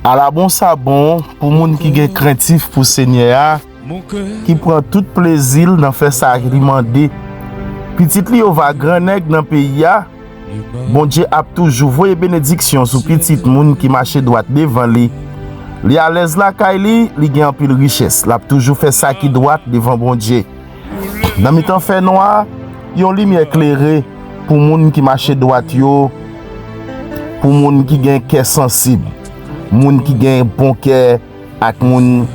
À la bon ça bon pour moun qui est craintif pour Seigneur, qui prend tout plaisir dans faire ça agrémenter. Petit li va grand nèg dans pays a. Bon Dieu a toujours voyé bénédiction sur petit moun qui marche droit devant lui. Li à l'aise la kaili, li gen pile richesse. L'a toujours fait ça qui droit devant bon Dieu. Dans mi temps fait noir, yon lumière éclairée pour moun qui marche droit yo, pour moun qui gen cœur sensible, moun qui gen bon cœur ak moun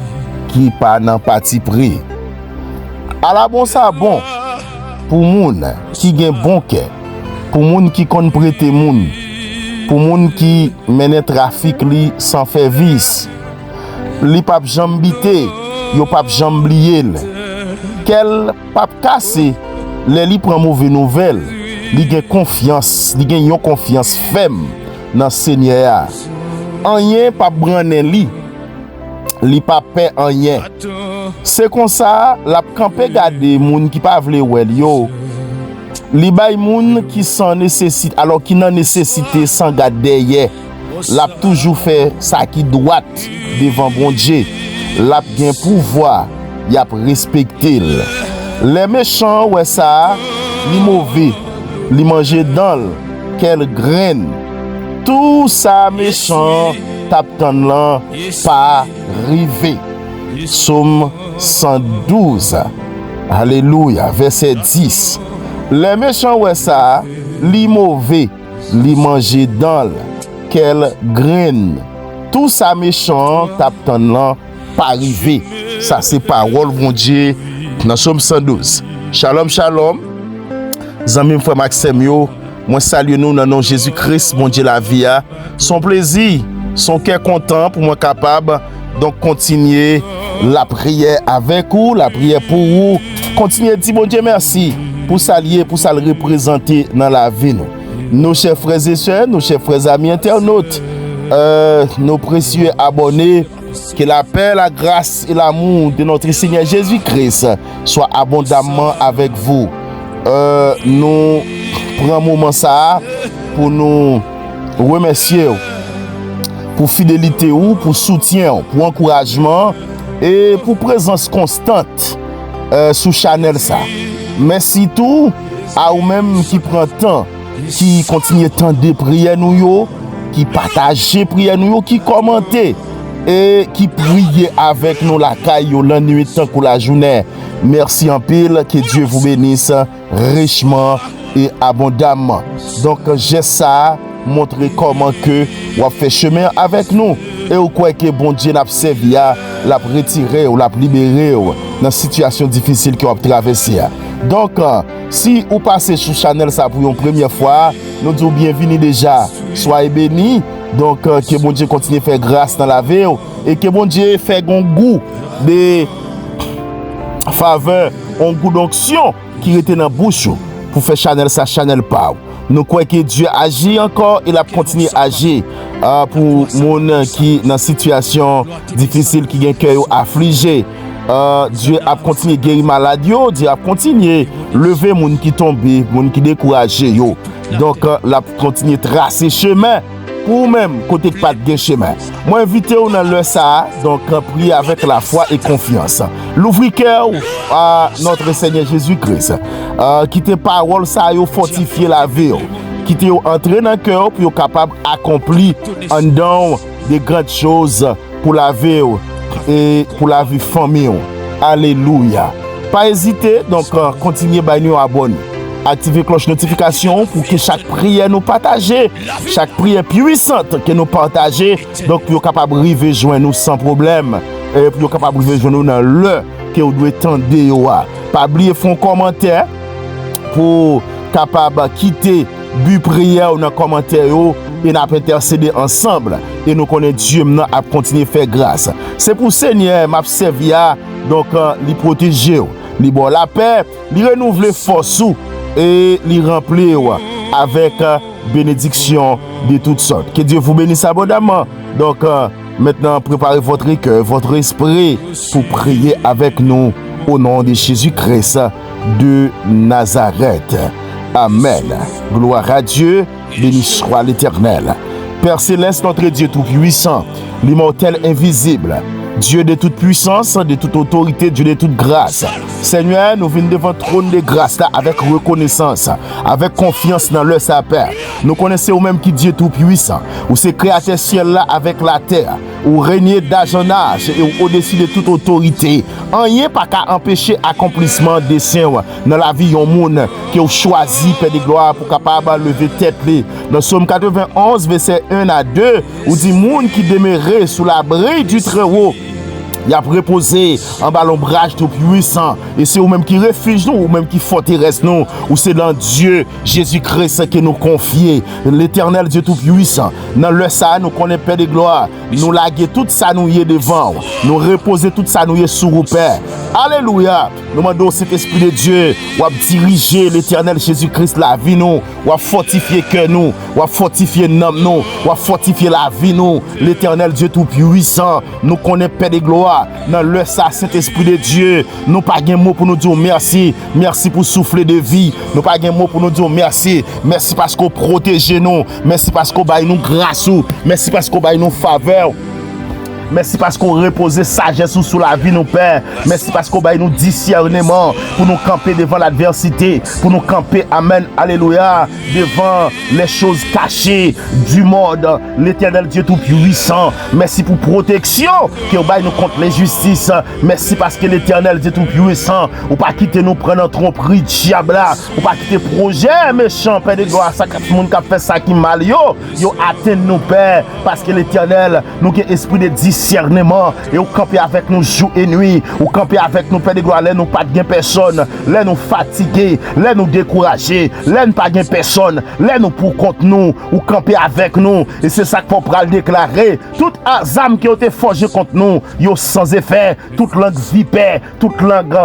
qui pas nan parti pris. À la bon ça bon pour moun qui gen bon cœur, pour moun qui kon prêter moun, pour moun qui mène trafic li sans faire vice. Li pap jambité, yo pap jamblier. Quel pap cassé, li prend mauvaise nouvelle, li gen confiance, li gen yon confiance ferme dans Seigneur. Rien pas brané li pas paix rien. C'est comme ça, la campé garder moun qui pas vle wel yo. Li bay moun qui sans nécessite, alors qui nan nécessité sans garder derrière. L'a toujours fait ça qui droit devant bon Dieu. L'a gen pouvoir, y a respecté. Les méchants ouais ça, li mauvais, li manger dans quelle graine. Tout ça méchant tap tan lan pas rivé. Somme 112. Alléluia, verset 10. Les méchants ouais ça, li mauvais, li manger dans quelle graine. Tout ça méchant tap tan lan pas rivé. Ça c'est parole bon Dieu dans Somme 112. Shalom shalom. Zami frère Maxime yo, moi salue nous dans nom Jésus-Christ, mon Dieu la vie a. Son plaisir, son cœur content pour moi capable donc continuer la prière avec vous, la prière pour vous. Continuez dire bon Dieu merci pour s'allier, pour ça le représenter dans la vie nous. Nos chers frères et sœurs, nos chers frères amis internautes, nos précieux abonnés, que la paix, la grâce et l'amour de notre Seigneur Jésus-Christ soient abondamment avec vous. Nous prenons un moment ça pour nous remercier pour fidélité ou pour soutien, pour encouragement et pour présence constante sur Chanel ça. Merci tout à vous même qui prend temps, qui continue tant de prières nous yo, qui partage prières nous yo, qui commente et qui prie avec nous la caille la nuit tant que la journée. Merci en pile, que Dieu vous bénisse richement et abondamment. Donc j'ai ça montrer comment que vous fait chemin avec nous et vous croyez que bon Dieu n'a servi l'a retirer ou l'a libérer dans situation difficile que vous traverser. Donc si vous passez sur Chanel ça pour une première fois, nous disons bienvenue déjà. Soyez bénis. Donc que bon Dieu continue à faire grâce dans la vie et que bon Dieu fait un goût de faveur, un goût d'onction qui était dans la bouche pour faire Chanel ça Chanel pas. Nous croyons que Dieu agit encore, il a continué à agir pour les gens qui dans situation difficile, qui ont un cœur affligé. Dieu a continué à guérir maladie, Dieu a continué à lever les gens qui tombent, les gens qui découragés. Donc, il a continué à tracer chemin pour même côté de pas de chemin. Moi, invité dans le ça, donc prier avec la foi et confiance. L'ouvrir cœur à notre Seigneur Jésus-Christ. Qui te parole ça yo fortifier la vie. Qui te entrer dans le cœur pour capable d'accomplir en don de grandes choses pour la vie et pour la vie famille. Alléluia. Pas hésiter, donc continuez à nous abonner. Activez cloche notification pour que chaque prière nous partager, chaque prière puissante que nous partager, donc pour capable arriver joindre nous sans problème et pour capable arriver joindre nous dans l'heure que vous devez tendre. Pas oublier faire un commentaire pour capable quitter but prière ou dans commentaire et nous intercéder ensemble et nous connaître Dieu maintenant à continuer à faire grâce. C'est pour Seigneur m'a servi donc lui protéger, lui bon la paix, lui renouveler force et les remplir avec bénédiction de toutes sortes. Que Dieu vous bénisse abondamment. Donc maintenant, préparez votre cœur, votre esprit pour prier avec nous au nom de Jésus-Christ de Nazareth. Amen. Gloire à Dieu, béni soit l'Éternel. Père Céleste, notre Dieu Tout-Puissant, l'immortel invisible, Dieu de toute puissance, de toute autorité, Dieu de toute grâce. Seigneur, nous venons devant le trône de grâce là avec reconnaissance, avec confiance dans le Père. Nous connaissons ou même qui Dieu tout puissant, ou c'est créateur ciel là avec la terre, ou régner d'âge en âge et au-dessus de toute autorité. Rien pas qu'à empêcher accomplissement des siens dans la vie d'un monde qui a choisi Père de gloire pour capable lever tête. Dans Somme 91 verset 1 à 2, où dit monde qui demeurait sous l'abri du Très-Haut, il a reposé en bas l'ombrage tout puissant. Et c'est ou même qui refuge nous, ou même qui forteresse nous, ou c'est dans Dieu, Jésus-Christ, qui nous confie, l'éternel Dieu tout puissant. Dans le ça, nous connaissons Père de gloire. Nous laguer tout ça nous y est devant. Nous reposer tout ça nous y est sous le Père. Alléluia. Nous demandons cet esprit de Dieu, ou à diriger l'éternel Jésus-Christ la vie nous, ou à fortifier cœur nous, ou à fortifier l'âme nous, ou à fortifier la vie nous. L'éternel Dieu tout puissant, nous connaissons Père de gloire. Dans le Saint-Esprit de Dieu, nous pas de mot pour nous dire merci. Merci pour souffler de vie. Nous pas de mot pour nous dire merci. Merci parce qu'on protège nous. Merci parce qu'on baille nous grâce. Merci parce qu'on baille nous faveur. Merci parce qu'on repose sagesse sous la vie, nous Père. Merci parce qu'on baille nous discernement pour nous camper devant l'adversité, pour nous camper, amen, alléluia, devant les choses cachées du monde. L'éternel Dieu tout puissant. Merci pour protection qui baille nous contre l'injustice. Merci parce que l'éternel Dieu tout puissant, ou pas quitter nous prendre un tromperie diable, ou pas quitter projet méchant, Père de gloire, ça qui monde qui fait ça qui mal yo atteint nous Père, parce que l'éternel nous qui esprit de discernement et ou camper avec nous jour et nuit, ou camper avec nous Père de gloire, là nous pas de personne, là nous fatigués, là nous découragés, là nous pas de personne, là nous pour contre nous, ou camper avec nous, et c'est ça qu'il faut le déclarer. Toute arme qui a été forgée contre nous, yo sans effet, toute langue vipère, toute langue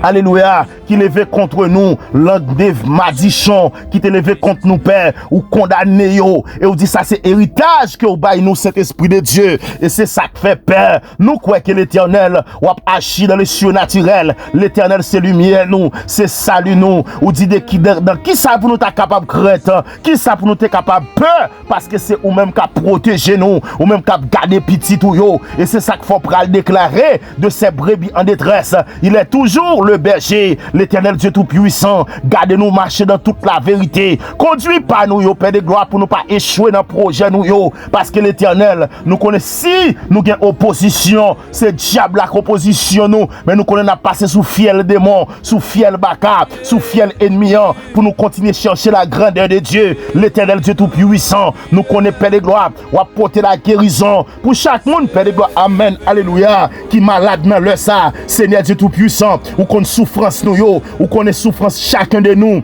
alléluia, qui levait contre nous, langue de madichon, qui te levé contre nous, Père, ou condamné yo, et on dit ça c'est héritage que vous baille nous cet esprit de Dieu, et c'est ça qui fait Père. Nous croyons que l'éternel, ou agi dans les cieux naturels, l'éternel c'est lumière nous, c'est salut nous, ou dit de qui ça pour nous t'es capable crainte, qui ça pour nous t'es capable peur, parce que c'est ou même qu'à protéger nous, ou même qu'à garder petit ou yo, et c'est ça qu'il faut le déclarer de ces brebis en détresse. Il est toujours le berger, l'éternel Dieu tout puissant, gardez-nous marcher dans toute la vérité, conduis pas nous yo Père de gloire pour nous pas échouer dans le projet nous yo, parce que l'éternel nous connaît. Si nous gain opposition, c'est diable la opposition nous, mais nous connaissons n'a passé sous fiel démon, sous fiel baka, sous fiel ennemi pour nous continuer chercher la grandeur de Dieu, l'éternel Dieu tout puissant. Nous connaît Père de gloire, ou apporter la guérison pour chaque monde Père de gloire, amen, alléluia, qui malade dans le ça, Seigneur Dieu tout puissant, ou qu'on souffrance nous yo, ou qu'on est souffrance chacun de nous.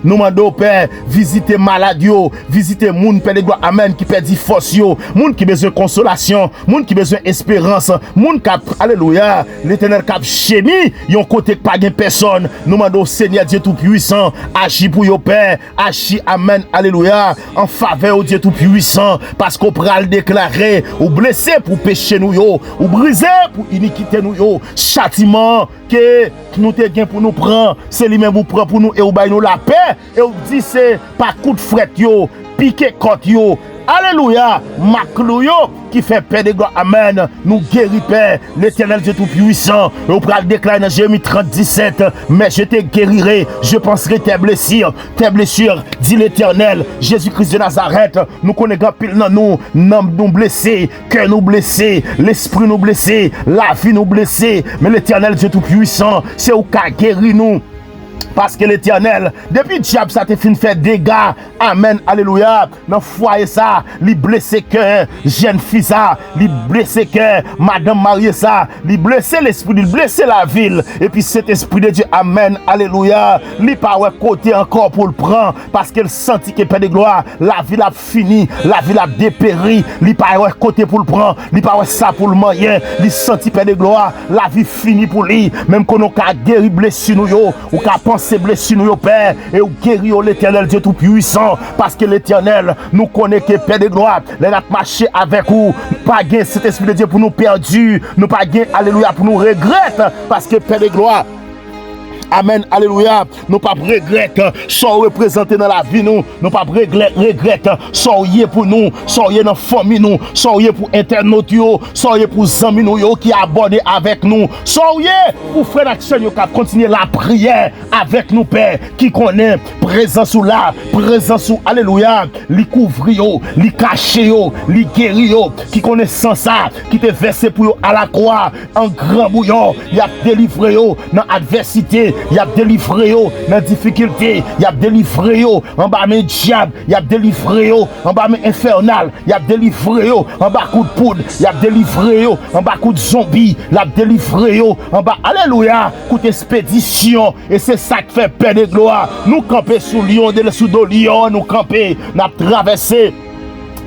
Nous demandons Père, visitez malade yo, visitez moun Père de gloire, amen, qui perdit force yo, moun qui besoin consolation, moun qui besoin espérance, moun qui alléluia, l'éternel qui chéni, yon côté pas gen personne. Nous demandons Seigneur Dieu tout puissant, agis pour yo Père, agis, amen, alléluia, en faveur au Dieu tout puissant, parce qu'on pral déclarer, ou blessé pour péché nous yo, ou brisé pour iniquité nous yo, châtiment que nous te gen pour nous prendre, c'est lui-même vous prend pour nous et ou bail nous la paix. Et on dit c'est pas coup de fret yo, piqué côte yo, alléluia, maclou yo, qui fait paix de gloire, amen, nous guérit Père, l'éternel Dieu tout puissant. Et on peut le déclarer dans Jérémie 30:17, mais je te guérirai, je penserai tes blessures, dit l'éternel, Jésus-Christ de Nazareth. Nous connaissons pile dans nous, nous blessés, cœur nous blessés, l'esprit nous blessés, la vie nous blessés, mais l'éternel Dieu tout puissant, c'est où qu'a guéri nous. Parce que l'éternel, depuis le diable, ça te fin fait dégâts. Amen, alléluia. Dans foyer ça, li blessé cœur, jeune fille ça, li blessé cœur, madame mariée ça, li blessé l'esprit, li blessé la ville. Et puis cet esprit de Dieu, amen, alléluia, li pas ouais côté encore pour le prendre. Parce qu'elle sentit que Père de gloire, la ville a fini, la ville a dépéri, li pas ouais côté pour le prendre, li pas ouais ça pour le moyen, li sentit Père de gloire, la vie finie pour lui. Même qu'on a guéri blessé nous yo, ou qu'a pensé blessé nous, Père, et ou guéri l'éternel Dieu tout puissant, parce que l'éternel nous connaît que Père de gloire, les a marché avec vous, pas gain cet esprit de Dieu pour nous perdus, nous pas gain, alléluia, pour nous regretter, parce que Père de gloire, amen, alléluia, nous pas regretter sans représenter dans la vie nous pas regretter sans y pour nous, sans y dans famille nous, sans y pour internautes yo, sans y pour amis nous yo qui abordé avec nous, sans y pour frère action yo qui continuer la prière avec nous père qui connaît présence ou là, présence ou alléluia, li couvrir yo, li cacher yo, li guérir yo, qui connaît sans ça, qui te versé pour yo à la croix en grand bouillon, y a délivré yo dans adversité, y a délivré yo dans difficulté, y a délivré yo en bas mes diable, y a délivré yo en bas mes infernal, y a délivré yo en bas coup de poudre, y a délivré yo en bas coup de zombie, y a délivré yo en bas alléluia, coup d'expédition et c'est ça qui fait paix de gloire. Nous camper sous lion, sous dos lion, nous camper, nous traverser.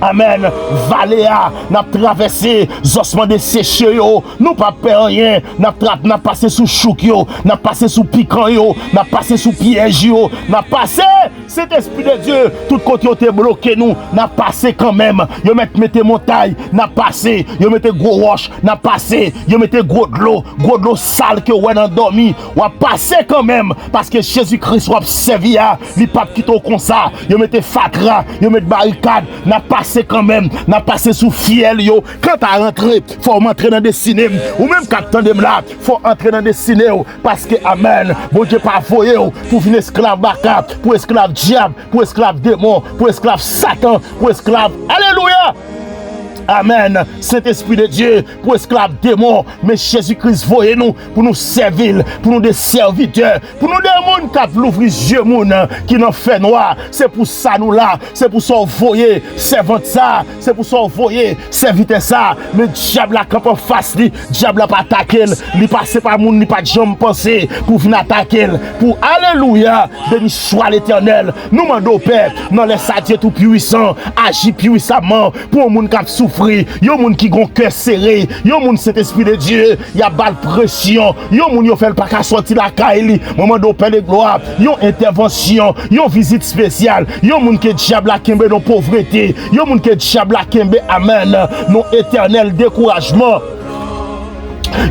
Amen. Valéa, n'a traversé, ossements desséchés yo, nous pas peur rien, n'a passé sous chouk yo, n'a passé sous piquant yo, n'a passé sous piège yo, n'a passé, cet esprit de Dieu, tout côté yo te bloqué nous, n'a passé quand même, yo mette montagne, n'a passé, yo mette gros roche, n'a passé, yo mette gros de l'eau sale que ouais endormi, ou a passé quand même, parce que Jésus-Christ ou a servi à, li pas quitter comme ça, yo mette fatra, yo mette barricade, n'a passé quand même, n'a passé sous fiel yo. Quand t'as rentré, faut entrer dans des cinémas ou même quand t'entendez là, faut entrer dans des cinémas parce que amen, bon Dieu pas voyer pour venir esclave baka, pour esclave diable, pour esclave démon, pour esclave Satan, pour esclave alléluia. Amen. Saint-Esprit de Dieu, pour esclaves démons, mais Jésus-Christ, voyez-nous, pour nous servir, pour nous des serviteurs, pour nous des gens qui l'ouvrir les yeux, qui n'en fait noir. C'est pour ça nous là, c'est pour ça voyez, servant ça, c'est pour ça voyez, serviteur ça. Mais diable la camp en face, diable la pas attaquer, il passe pas moun, ni pas de jambe penser pour venir attaquer. Pour alléluia, béni soit l'Éternel. Nous mandons Père, non laisse Dieu tout puissant, agit puissamment pour moun qui souffre. Yo moun qui gon cœur serré, yo moun cet esprit de Dieu, y a bal pression, yo moun yo fait pas qu'à sortir la caille, moment de paix de gloire, yo intervention, yo visite spéciale, yo moun que diable la kembe dans pauvreté, yo moun que diable la kembe amen, non éternel découragement.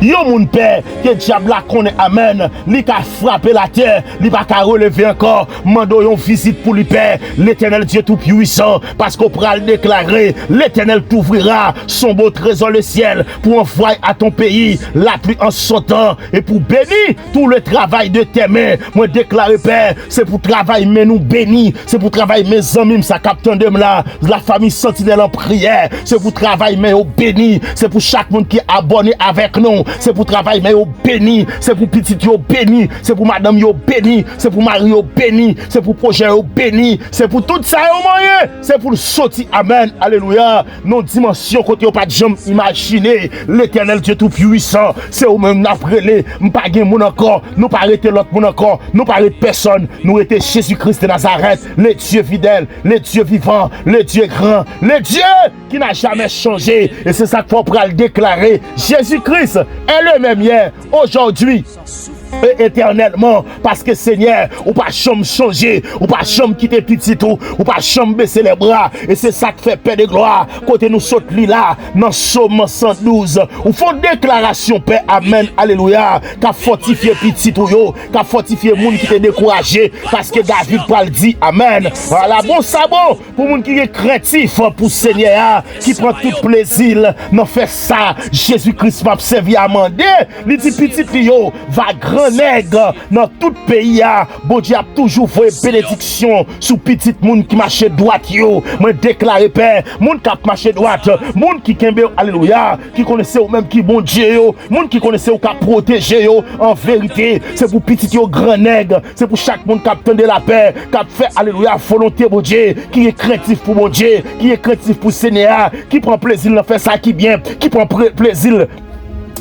Yo moun père, que diable la connaît amen, li ka frapper la terre, li pa ka relever encore, mando yon visite pour lui père, l'Éternel Dieu tout puissant, parce qu'on pourra le déclarer, l'Éternel t'ouvrira son beau trésor le ciel, pour envoyer à ton pays la pluie en son temps, et pour bénir tout le travail de tes mains, moi déclarer père, c'est pour travail mais nous bénis, c'est pour travail mes amis, ça captain de là, la famille sentinelle en prière, c'est pour travail mais au béni, c'est pour chaque monde qui est abonné avec nous. C'est pour travail mais yo béni, c'est pour petit yo béni, c'est pour madame yo béni, c'est pour mari yo béni, c'est pour projet yo béni, c'est pour tout ça yo moyen, c'est pour sortir amen, alléluia, non dimension côté yo pas de jambe imaginer, l'Éternel Dieu tout puissant, c'est au même n'après m'pa gen moun encore, nous pas arrêter l'autre moun encore, nous pas arrêter personne, nous était Jésus-Christ de Nazareth, le Dieu fidèle, le Dieu vivant, le Dieu grand, le Dieu qui n'a jamais changé, et c'est ça qu'il faut le déclarer, Jésus-Christ est le même hier, aujourd'hui et éternellement, parce que Seigneur, ou pas chambre changer, ou pas chambre quitter petit tout, ou pas chambre baisser les bras, et c'est ça qui fait paix de gloire, côté nous saute là, dans Somme 112, ou font déclaration paix, amen, alléluia, qu'a fortifié petit tout yo, qu'a fortifié moun qui t'est découragé, parce que David parle dit, amen, voilà, bon sabot, pour moun qui est créatif, pour Seigneur, qui prend tout plaisir, n'en fait ça, Jésus-Christ m'a servi à mander, il dit petit yo, va grand nègre dans tout pays, bon Dieu a toujours fait bénédiction sous petit monde qui marche droite yo, moi déclarer père, monde qui marche droite, monde qui kembe alléluia, qui connaissait ou même qui bon Dieu yo, monde qui connaissait ou qui protéger yo, en vérité, c'est pour petit yo grand nègre, c'est pour chaque monde qui a de la paix, qui a fait alléluia volonté bon Dieu, qui est créatif pour bon Dieu, qui est créatif pour Seigneur, qui prend plaisir dans faire ça qui bien, qui prend plaisir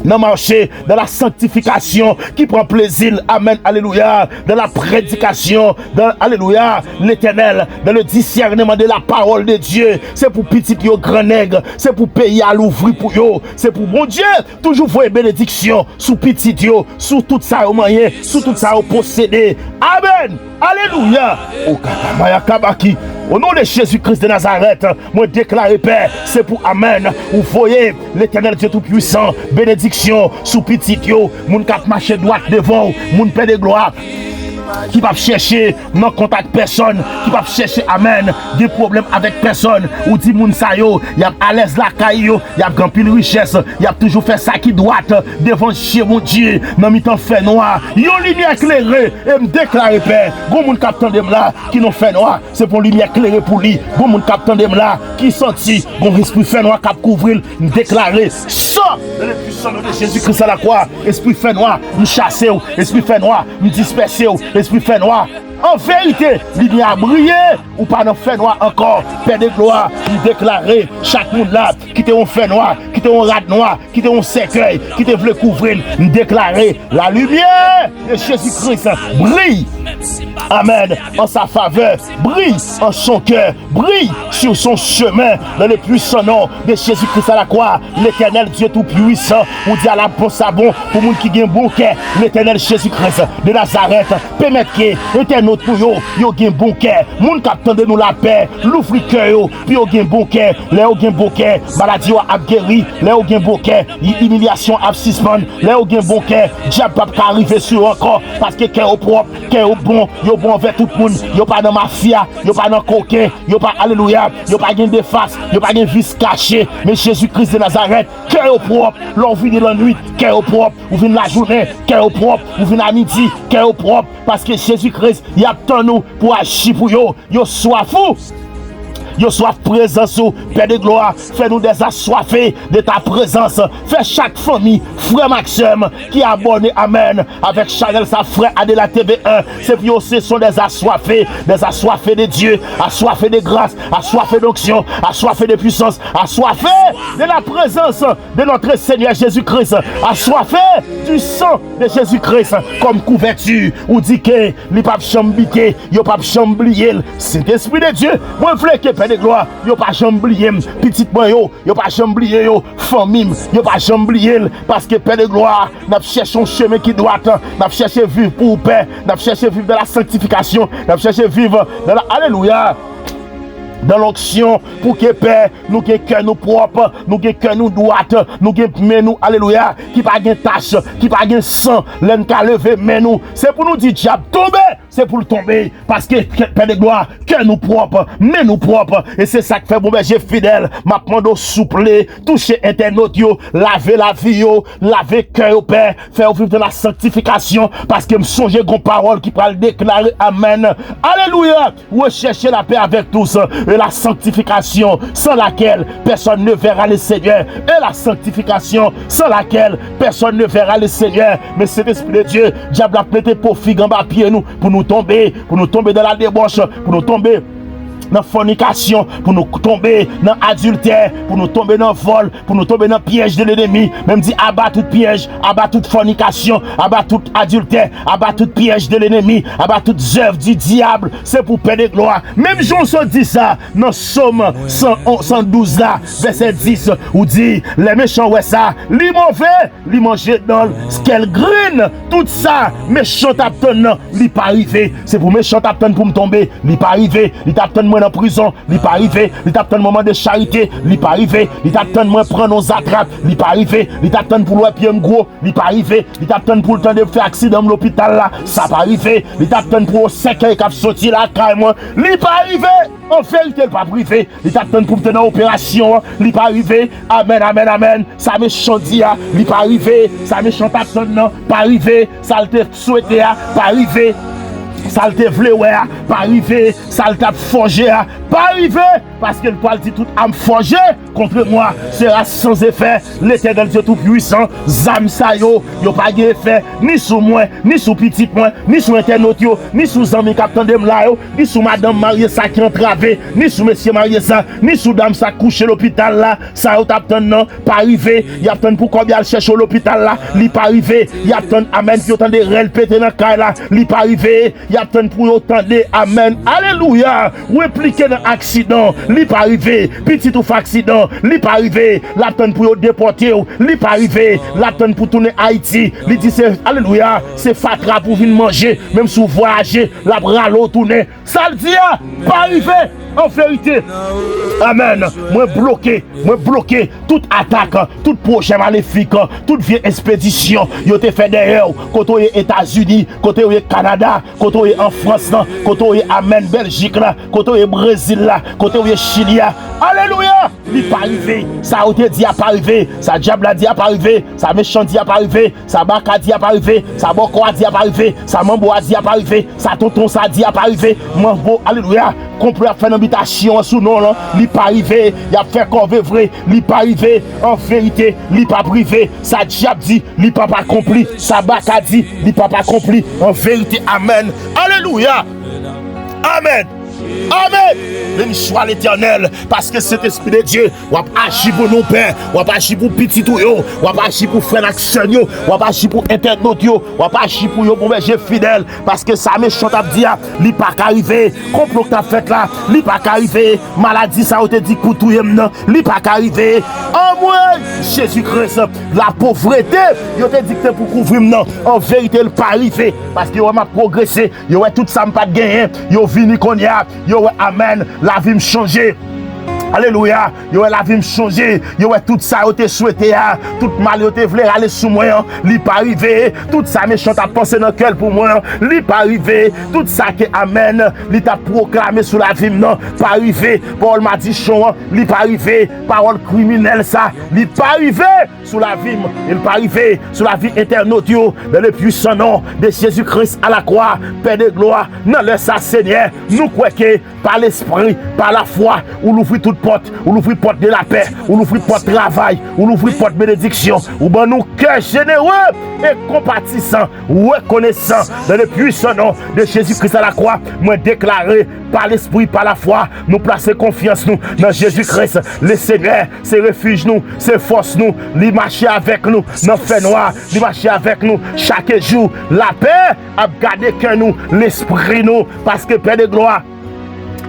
dans marcher, dans la sanctification, qui prend plaisir, amen, alléluia, dans la prédication, dans, alléluia, l'Éternel, dans le discernement de la parole de Dieu, c'est pour petit yo grand nègre, c'est pour payer à l'ouvrir pour yo, c'est pour mon Dieu, toujours voir bénédiction, sous petit yo, sous tout ça au moyen, sous tout ça au possédé, amen, alléluia, au kakamaya kabaki, Au nom de Jésus-Christ de Nazareth, moi déclare, Père, c'est pour Amen. Vous voyez, l'Éternel Dieu Tout-Puissant, bénédiction sous petit yo, moun kap marché droite devant, moun paix de gloire. Qui va chercher non contact personne, qui va chercher amen, des problèmes avec personne, ou dit moun sa yo, y a à l'aise la caille yo, y a grand pile richesse, y a toujours fait ça qui droite devant chez mon Dieu, dans mi temps fait noir, yon lumière éclairée, et me déclarer Père, gon moun kap tande là, qui non fait noir, c'est pour lumière éclairée pour lui, gon moun kap tande là, qui senti, gon esprit fait noir kap couvrir, me déclarer, ça, le puissant de Jésus-Christ à la croix, esprit fait noir, me chasser, esprit fait noir, me disperser, esprit fait noir. En vérité, lumière a brillé ou pas dans fait noir encore. Père de gloire, il déclarer chaque monde là qui te ont fait noir, qui te ont rat noir, qui te ont cercueil, qui te veut couvrir, il déclarer la lumière de Jésus-Christ brille. Amen. En sa faveur, brille en son cœur, brille sur son chemin dans le puissant nom de Jésus-Christ à la croix. L'Éternel Dieu Tout-Puissant, ou dit à la bon sabon pour moun qui gen bon cœur. L'Éternel Jésus-Christ de Nazareth, permettre que éternel pour yo gen bon cœur. Moun kap tande nous la paix, l'ouvri cœur yo, puis yo gen bon cœur. Les yo gen bon cœur, maladie a guéri, les yo gen bon cœur, humiliation a suspend, les yo gen bon cœur, diable pas arriver sur encore parce que cœur propre, cœur bon, yo bon envers tout le monde, yo pas dans mafia, yo pas dans coquin, yo pas alléluia, yo pas gen de face, yo pas gen vice caché, mais Jésus-Christ de Nazareth, cœur propre, l'on vient la nuit, cœur propre, ou vient la journée, cœur propre, ou vient à midi, cœur propre, parce que Jésus-Christ, il y a tant nous pour agir pour yo soif fou. Yo soif présence, Père de gloire, fais-nous des assoiffés de ta présence. Fais chaque famille, frère Maxime, qui est abonné, amen, avec Chanel, sa frère Adé la TV1. C'est pour ce sont des assoiffés de Dieu, assoiffés de grâce, assoiffés d'onction, assoiffés de puissance, assoiffés de la présence de notre Seigneur Jésus-Christ, assoiffés du sang de Jésus-Christ comme couverture. Ou dit que les papes chambiqués, yo papes chamblier, c'est l'Esprit de Dieu. Moi, je que Père de gloire, yo pas chamblier, petit moi yo pas chamblier yo, famille, yo pas chamblier parce que Père de gloire, n'a cherché un chemin qui doit, n'a cherché vivre pour paix, n'a cherché vivre dans la sanctification, n'a cherché vivre dans la alléluia. Dans l'onction pour que Père nous que cœur nous propre, nous que cœur nous droite, nous que main nous alléluia, qui pas gain tache, qui pas gain sang, l'en ka lever main nous, c'est pour nous dire diable tomber, c'est pour le tomber parce que Père de gloire, cœur nous propre, main nous propre et c'est ça qui fait bon berger fidèle, m'a demandé souple, toucher internaute yo, laver la vie yo, laver cœur au Père, faire vivre de la sanctification parce que me songer gon parole qui va le déclarer amen. Alléluia, rechercher la paix avec tous. Et la sanctification sans laquelle personne ne verra le Seigneur. Et la sanctification sans laquelle personne ne verra le Seigneur. Mais c'est l'Esprit de Dieu. Diable a pété pour figue en bas pied nous, pour nous tomber dans la débauche, pour nous tomber dans fornication, pour nous tomber dans adultère, pour nous tomber dans vol, pour nous tomber dans piège de l'ennemi. Même dit abat tout piège, abat toute fornication, abat tout adultère, abat tout piège de l'ennemi, abat toutes œuvres du diable. C'est pour paix de gloire. Même Jean se dit ça dans Somme 112 là, verset 10, où dit les méchants ouais ça, li mauvais, li manger dans scale green, tout ça, méchant tapton, li pas arrivé. C'est pour méchant tapton pour me tomber, li pas arrivé, li tapton moi en prison, il pas arrivé, il t'attend un moment de charité, il pas arrivé, il t'attend moi prendre nos attrapes, il pas arrivé, il t'attend pour le pied gros, il pas arrivé, il t'attend pour le temps de faire accident dans l'hôpital là, ça pas arrivé, il t'attend pour cercueil qui a sorti là carrément, il pas arrivé. En vérité, il pas privé, il t'attend pour tenir opération, il pas arrivé. Amen, amen, amen. Ça méchant dit, il pas arrivé, ça méchant t'attend non, pas arrivé, ça te souhaité, pas arrivé. Ça te vle ouais, pas arrivé, ça t'a forgé, pas arrivé, parce que le poil dit tout âme forgé contre moi sera sans effet. L'Éternel Dieu Tout-Puissant, zam sa yo pas de effet, ni sous moi, ni sous petit moi, ni sous internaute yo, ni sous ami capitaine de mla yo, ni sous madame mariée ça qui entravé, ni sous monsieur marié ça, ni sous dame ça couché l'hôpital là, ça yo t'attend non, pas arrivé, y a tant pour combien elle cherche l'hôpital là, li pas arrivé, y a tant amen, puis autant de rel pété dans caille là, li pas arrivé. Y a tant pour autant de amen. Alléluia. Alléluia. Répliquer dans accident, li pas arrivé. Petit ou accident, li pas arrivé. La tonne pour déporter, li pas arrivé. La tonne pour tourner Haïti, li dit c'est alléluia, c'est fatra pour venir manger, même si vous voyagez, la bras l'eau tourner. Ça le dit, pas arrivé. En vérité, amen. Moi bloqué toute attaque, tout projet maléfique, toute vieille expédition. Yo te fait derrière, côté aux États-Unis, côté au Canada, côté en France, côté au amen Belgique là, côté au Brésil là, côté au Chili. Alléluia. Il pas arrivé. Ça a été dit à pas arrivé. Ça diable a dit à pas arrivé. Ça méchant dit à pas arrivé. Ça baka dit à pas arrivé. Ça boko a dit à pas arrivé. Ça mambo a dit à pas arrivé. Ça tonton ça dit à pas arrivé. Mambo, alléluia. Complot a fait une habitation sous nom là. Il pas arrivé. Il a fait corvée vrai. Il pas arrivé. En vérité, il pas privé. Ça diable dit, il pas accompli. Ça baka dit, il pas accompli. En vérité, amen. Alléluia. Amen. Amen. Béni soit l'Éternel, parce que cet esprit de Dieu va agir pour nos pères, va agir pour petit ou yo, va agir pour frère action yo, va agir pour internaute yo, va agir pour yo pour berger fidèle, parce que ça méchant t'a dit, li pas arrivé, complot t'a fait là, li pas arrivé, maladie ça te dit pour tout non, li pas arrivé. En moi Jésus-Christ, la pauvreté, yo te dit pour couvrir non, en vérité il pas arrivé, parce que yo m'a progressé, yo tout ça m'a pas gagné, yo vini qu'on y a. Yo, amen, la vie me changer. Alléluia, yo la vie me changer, yo tout ça yo te souhaité, tout mal yo te voulait aller sous moi, li pas arrivé, tout ça méchant t'a pensé dans cœur pour moi, li pas arrivé, tout ça que amen, li t'a proclamé sous la vie non, pas arrivé, Paul m'a dit chon, li pas arrivé, parole criminelle ça, li pas arrivé sous la vie, il pas arrivé sous la vie internaute yo, dans le puissant nom de Jésus-Christ à la croix, Père de gloire, dans le sa Seigneur, nous croyons que par l'esprit, par la foi, ou l'ouvrir toute porte, ou l'ouvrir porte de la paix, ou l'ouvrir porte de travail, ou l'ouvrir porte de bénédiction, ou ben nous cœur généreux et compatissant, reconnaissant dans le puissant nom de Jésus-Christ à la croix, moi déclaré par l'esprit, par la foi, nous placer confiance nous dans Jésus-Christ, le Seigneur, c'est refuge nous, c'est force nous, lui marcher avec nous, dans fait noir, lui marcher avec nous chaque jour, la paix a gardé que nous, l'esprit nous, parce que Père de gloire,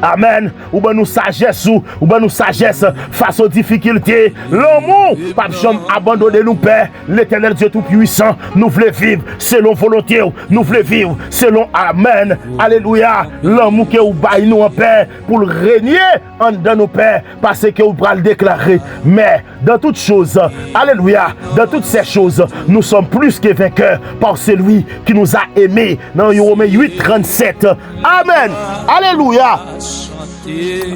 amen. Ou ben nous sagesse ou ben nous sagesse face aux difficultés. L'amour, pas jamais abandonner nous Père. L'Éternel Dieu tout puissant, nous voulons vivre selon volonté. Nous voulons vivre selon amen. Alléluia. L'amour que vous baillez nous en Père pour régner en dans nos pères parce que vous pourrez le déclarer. Mais dans toutes choses, alléluia, dans toutes ces choses, nous sommes plus que vainqueurs par celui qui nous a aimés. Dans Romains 8, 37. Amen. Alléluia.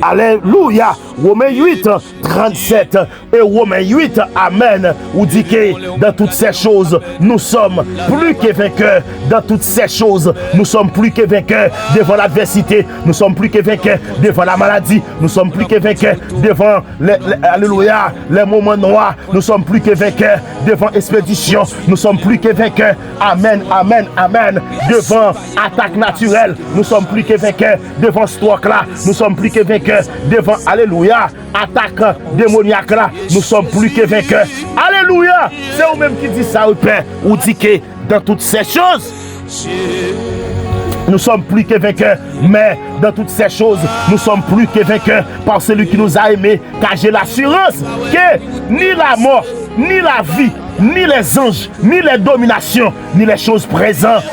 Alléluia. Romains 8, 37 et Romains 8, amen. Ou dit que dans toutes ces choses, nous sommes plus que vainqueurs. Dans toutes ces choses, nous sommes plus que vainqueurs devant l'adversité. Nous sommes plus que vainqueurs devant la maladie. Nous sommes plus que vainqueurs devant alléluia, les moments noirs. Nous sommes plus que vainqueurs devant expédition. Nous sommes plus que vainqueurs. Amen, amen, amen. Devant attaque naturelle. Nous sommes plus que vainqueurs devant stock là. Nous sommes plus que vainqueurs devant alléluia, attaque démoniaque là. Nous sommes plus que vainqueurs. Alléluia. C'est vous-même qui dit ça au Père. Ou dit que dans toutes ces choses, nous sommes plus que vainqueurs, mais dans toutes ces choses, nous sommes plus que vainqueurs par celui qui nous a aimés, car j'ai l'assurance que ni la mort, ni la vie, ni les anges, ni les dominations, ni les choses présentes,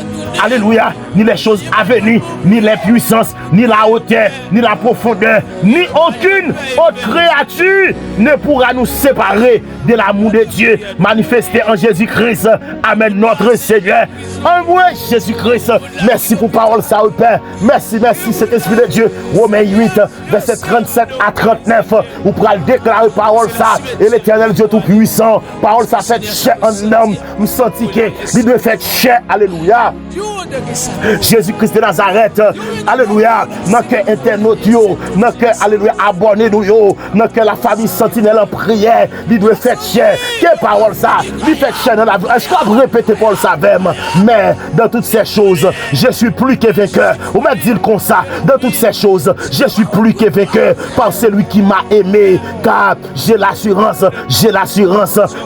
alléluia, ni les choses à venir, ni les puissances, ni la hauteur, ni la profondeur, ni aucune autre créature ne pourra nous séparer de l'amour de Dieu manifesté en Jésus-Christ. Amen, notre Seigneur. En moi, Jésus-Christ, merci pour parole ça, Père. Merci, merci, cet Esprit de Dieu. Romains 8, verset 37 à 39, vous pourrez déclarer parole ça, et l'Éternel Dieu Tout-Puissant, parole ça fait chair en homme, me senti que il doit faire chair, alléluia. Jésus-Christ de Nazareth, alléluia, dans que internaute yo, dans que alléluia abonné nous yo, dans que la famille sentinelle en prière, il doit faire chair. Quelle parole ça? Il fait chair dans la vie. Est-ce que vous répétez pour le savoir? Mais dans toutes ces choses, je suis plus que vainqueur. Vous me dites comme ça, dans toutes ces choses, je suis plus que vainqueur par celui qui m'a aimé, car j'ai l'assurance,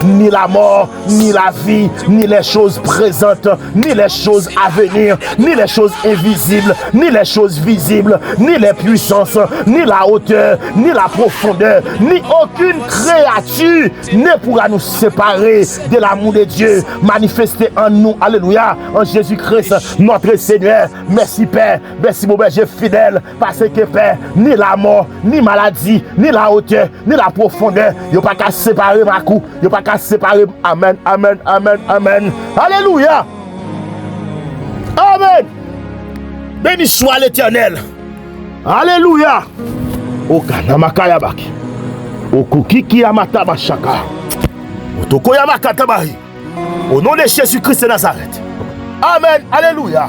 ni la mort, ni la vie, ni les choses présentes, ni les choses à venir, ni les choses invisibles, ni les choses visibles, ni les puissances, ni la hauteur, ni la profondeur, ni aucune créature ne pourra nous séparer de l'amour de Dieu manifesté en nous. Alléluia, en Jésus-Christ, notre Seigneur. Merci Père, merci mon berger fidèle, parce que Père, ni la mort, ni maladie, ni la hauteur, ni la profondeur, il n'y a pas qu'à séparer ma cou, il n'y a pas qu'à séparer. Amen, amen, amen, amen. Alléluia. Amen. Béni soit l'Éternel. Alléluia. Okanamakayabaki. Okukiki amatabashaka. Otokoyamakatabahi. Au nom de Jésus-Christ de Nazareth. Amen. Alléluia.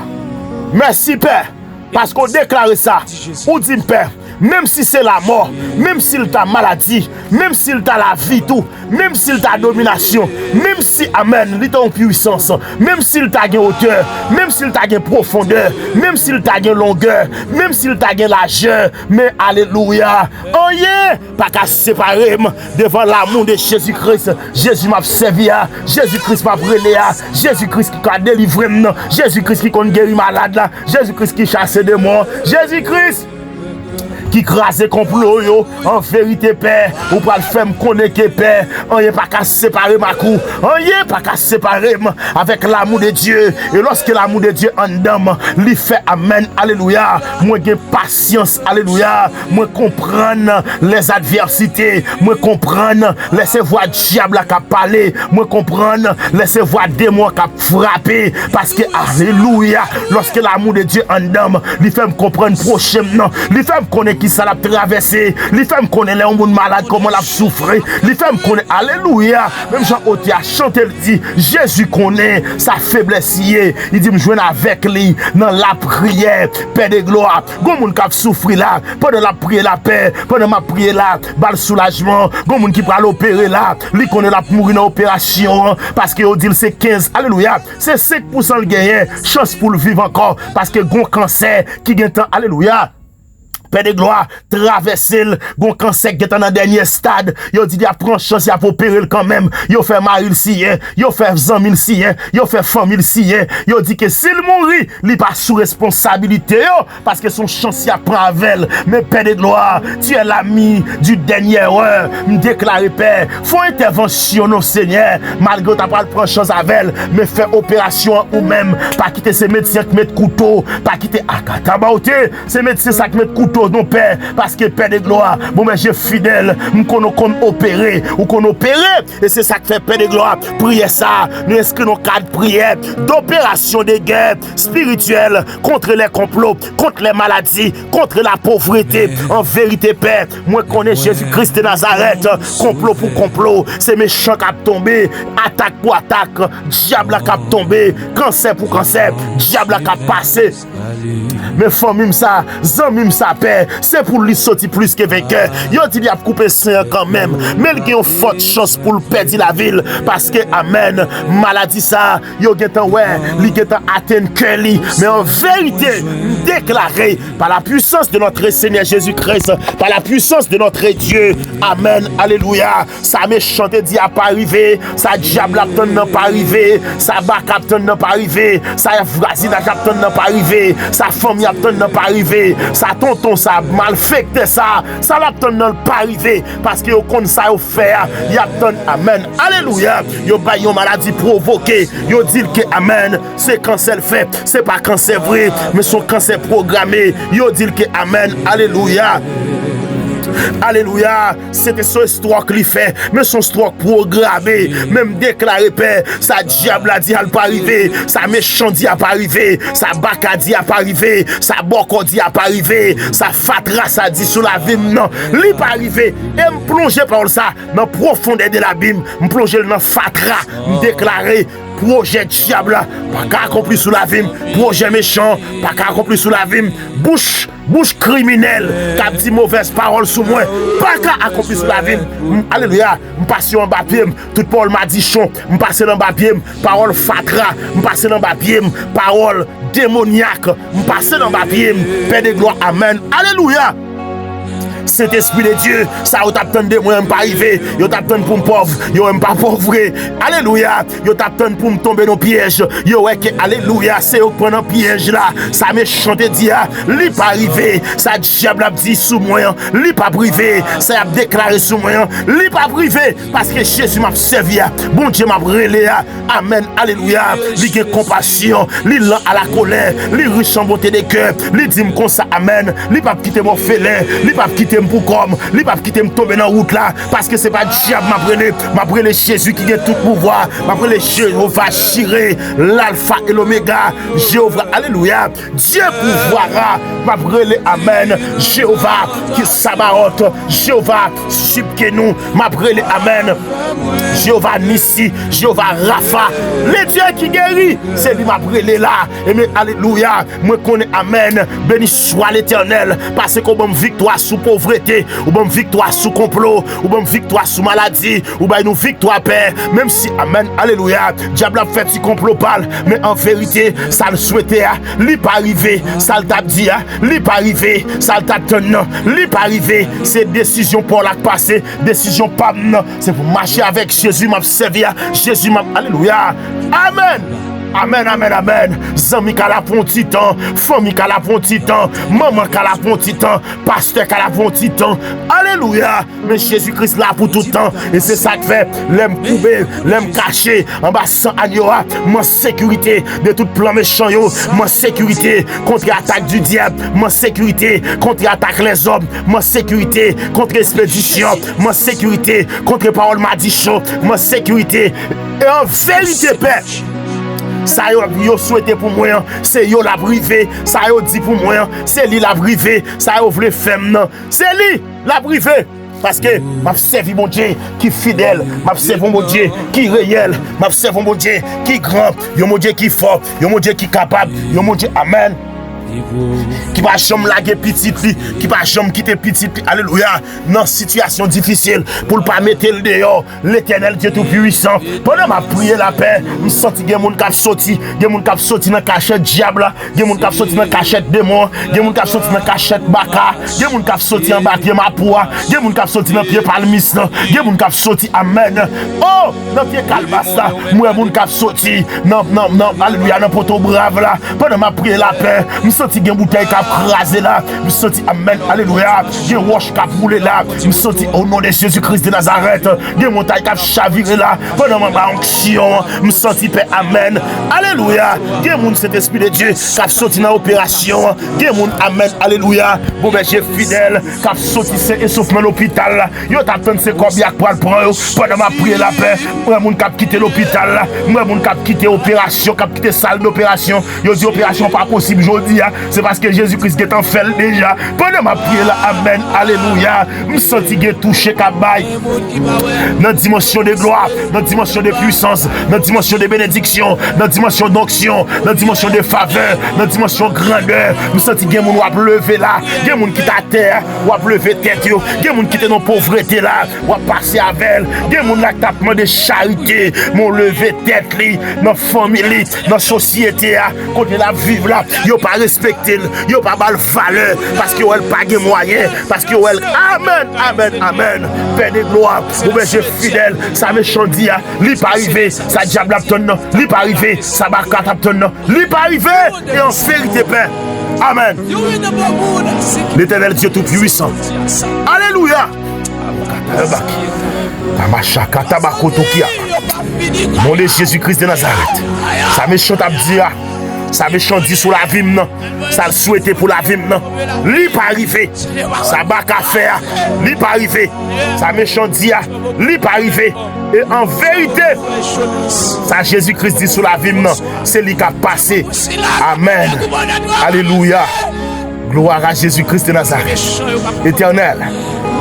Merci Père. Parce qu'on déclare ça. On dit Père. Même si c'est la mort, même s'il t'a maladie, même s'il t'a la vie, tout, même s'il t'a domination, même si, amen, il t'a en puissance, même s'il t'a en hauteur, même s'il t'a en profondeur, même s'il t'a en longueur, même s'il t'a en largeur, mais alléluia, oh yeah, pas qu'à séparer devant l'amour de Jésus-Christ. Jésus m'a servi, Jésus-Christ m'a brûlé, Jésus-Christ qui a délivré, Jésus-Christ qui a guéri malade, Jésus-Christ qui chasse des morts, Jésus-Christ qui crase complot yo, en vérité Père, ou pas le faire me connaître Père, on n'est pas qu'à séparer ma cou, on n'est pas qu'à séparer avec l'amour de Dieu, et lorsque l'amour de Dieu en dedans, lui fait amen, alléluia, moi j'ai patience, alléluia, moi comprendre les adversités, moi comprendre les voix diable qui a parlé, moi comprendre les voix démons qui a frappé, parce que alléluia, lorsque l'amour de Dieu en dedans, lui fait me comprendre prochainement, lui fait me connaître qui ça l'a traversé, les femmes connaissent les gens malades, comment l'a souffert, les femmes connaissent, alléluia, même Jean Othé a chanté, il dit, Jésus connaît sa faiblesse, il dit, me joindre avec lui, dans la prière, Père de gloire, gon moun qui a souffert là, pendant la prière la paix, pendant ma prière là, bal soulagement, gon moun qui va l'opérer là, lui connaît la mourir dans l'opération, parce que on dit c'est 15, alléluia, c'est 5% le gagné, chance pour le vivre encore, parce que gon cancer qui gagne temps, alléluia. Père de gloire, traverser le bon cancer qui est dans le dernier stade. Yo dit, il a pris chance, il a opéré quand même. Yo fait mari le sien, yo fait zami le sien, yo fait famille le sien. Yo dit que s'il mourit, il pas sous responsabilité, yo, parce que son chance, il a pris avec. Mais Père de gloire, tu es l'ami du dernier heure. Me déclare, Père, faut intervention au Seigneur, malgré tu pas prendre chance avec, mais faire opération ou même, pas quitter ces médecins qui mettent couteau, pas quitter Akatabaoté, ces médecins qui mettent couteau. Non Père, parce que Père de gloire, bon mais je fidèle, qu'on opéré ou qu'on opéré, et c'est ça que fait Père de gloire, prier ça, nous inscrivons cadre prière d'opération de guerre spirituelle contre les complots, contre les maladies, contre la pauvreté. En vérité Père, moi connais Jésus-Christ de Nazareth, complot pour complot, c'est méchant qui a tombé, attaque pour attaque, diable qui a tombé, cancer pour cancer, diable qui a passé. Mais famille ça, zami ça Père, c'est pour lui sortir plus que vainqueur. Yo dit il a coupé sein quand même, mais il a une forte chance pour le perdre la ville parce que amen, maladie ça, yo getan ouais, li getan atteindre cœur li, mais en vérité, déclaré par la puissance de notre Seigneur Jésus-Christ, par la puissance de notre Dieu. Amen. Alléluia. Ça méchante dit à pas arriver, ça diable n'a pas arrivé, ça bacapton n'a pas arrivé, ça voisine n'a pas arrivé, sa famille n'a pas arrivé, sa tonton ça malfecté ça n'a pas arrivé parce que yo kon ça yo fait, y a ton amen. Alléluia. Yo ba yon maladie provoquée, yo dit que amen, c'est cancer fait, c'est pas cancer vrai, mais son cancer programmé. Yo dit que amen. Alléluia. Alléluia, c'était son histoire qu'il fait, mais son histoire programmée, même déclaré Père, sa diable a dit à pas arriver, sa méchant dit à pas arriver, sa baka dit à pas arriver, sa boko dit à pas arriver, sa fatra ça dit sur la vie, non, li pas arrivé, et me plonger par ça, dans profondeur de l'abîme, me plonger dans fatra, me déclarer, projet diable, pas qu'à accomplir sous la vie, projet méchant, pas qu'à accomplir sous la vie, bouche criminelle, qui dit mauvaise parole sous moi, pas qu'à accomplir sous la vie. Alléluia, je passe en bas pied, tout Paul m'a dit chon, je passe en bas pied, parole fatra, je passe en bas pied, parole démoniaque, je passe en bas pied, Père de gloire, amen. Alléluia. cet esprit de Dieu, ça yo t'attend de moi pas arriver, yo t'attend pour me pauvre, yo même pas pauvre. Alléluia, yo t'attend pour me tomber dans piège. Yo ouais que alléluia, c'est yo prendre un piège là. Ça méchant de dire, li pas arrivé, ça diable a dit sous moi, li pas privé, ça a déclaré sous moi, li pas privé parce que Jésus m'a servi. Bon Dieu m'a relé. Amen, alléluia. Li gen compassion, li lent à la colère, li riche en beauté de cœur, li dit comme ça amen, li pas quitter mon félin, li pas quitter pour comme, li pas quitter me tomber dans route là parce que c'est pas diable m'a brûlé Jésus qui a tout pouvoir, m'a brûlé Jéhovah Jireh, l'alpha et l'oméga, Jéhovah, alléluia. Dieu pouvoira, m'a brûlé amen, Jéhovah qui Sabaoth, Jéhovah subke nous, m'a brûlé amen, Jéhovah Nissi, Jéhovah Rapha, le Dieu qui guérit, c'est lui m'a brûlé là, et mais alléluia, moi connais amen, béni soit l'Éternel, parce qu'on bonne victoire sous pauvreté, ou bonne victoire sous complot, ou bonne victoire sous maladie, ou bien nous victoire paix, même si amen, alléluia, diable a fait petit complot pâle, mais en vérité, ça le souhaitait, lui pas arrivé, ça le t'a dit, lui pas arrivé, ça le t'a tenu, lui pas arrivé, c'est décision pour la passer, décision pas c'est pour marcher avec Jésus m'a servi, Jésus m'a alléluia, amen. Amen, amen, amen. Zami kala pon titan, famille kala pon titan, maman kala pon titan, pasteur kala pon titan. Alléluia. Mais Jésus-Christ là pour tout le temps. Et c'est ça que fait, l'aime couper, l'aime cacher, en bas sans agneau, mon sécurité de tout plan méchant, mon sécurité contre l'attaque du diable, mon sécurité contre l'attaque les hommes, mon sécurité contre l'expédition, mon sécurité contre parole madichon, mon sécurité. Et en vérité, Père, ça yo souhaité pour moi, c'est yo la privé, ça yo dit pour moi, c'est lui la privé, ça yo vle femme non, c'est lui la privé. Parce que m'a servi mon Dieu qui fidèle, m'a servi mon Dieu qui réel, m'a servi mon Dieu qui grand, yo mon Dieu qui fort, yo mon Dieu qui capable, yo mon Dieu amen. Qui va jamais laguer petit li, qui va jamais quitter petit li, alléluia, dans situation difficile pour ne pas mettre le dehors, l'éternel Dieu tout puissant. Pendant ma prière la paix, je sens qu'il y a des gens qui sorti, des gens qui sorti dans cachette diable, des gens qui sorti dans cachette démon, des gens qui sorti dans cachette baka, des gens qui sorti en bas pied ma poa, des gens qui sorti dans pied palmis, des gens qui sorti amen. Oh, dans pied calbassa, moi gens qui sorti non alléluia dans poto brave là. Pendant ma prière la paix, je senti gen bouteille qui a crasé là, je senti amen, alléluia, gen roche qui a roulé là, je senti au nom de Jésus-Christ de Nazareth, gen montagne qui a chaviré là, pendant ma onction, je senti paix, amen, alléluia, gen moun cet esprit de Dieu qui a sorti dans l'opération, gen moun amen, alléluia, bon berger fidèle, qui a sorti c'est essoufflement l'hôpital là, yo t'attend c'est combien pour le prendre, pendant ma prière la paix, moi moun qui a quitté l'hôpital là, moi moun qui a quitté l'opération, qui a quitté salle d'opération, yo dit opération pas possible aujourd'hui. C'est parce que Jésus-Christ est en fait déjà. Pendant ma prière là, amen, alléluia. Je sens que touché Kabaï. Dans la dimension de gloire, dans la dimension de puissance, dans la dimension de bénédiction, dans la dimension d'onction, dans la dimension de faveur, dans la dimension de grandeur. Je sens que les gens vont lever là, les gens qui sont à terre, vont lever tête, les gens qui sont dans la pauvreté là, vont passer avec elle, les gens qui ont demandé de charité, vont lever tête dans la famille, dans la société, quand ils la vivent là, ils n'ont pas respecté, ils n'ont pas mal valeur, parce qu'ils n'ont pas de moyens, parce qu'ils ont amen, amen, amen, Père de gloire, vous êtes fidèle, ça méchant dit, lui pas arrivé, ça diable a ton nom, lui pas arrivé, ça barcat a ton nom, lui pas arrivé, et en vérité, Père, amen. L'Éternel Dieu tout puissant, alléluia. Mon Dieu Jésus-Christ de Nazareth, ça méchant a dit, ça méchant dit sur la vie, non. Ça le souhaitait pour la vie, non. Lui pas arrivé. Ça va qu'à faire. Lui pas arrivé. Ça méchant dit, lui pas arrivé. Et en vérité, ça Jésus-Christ dit sur la vie, non. C'est lui qui a passé. Amen. Alléluia. Gloire à Jésus-Christ de Nazareth. Éternel,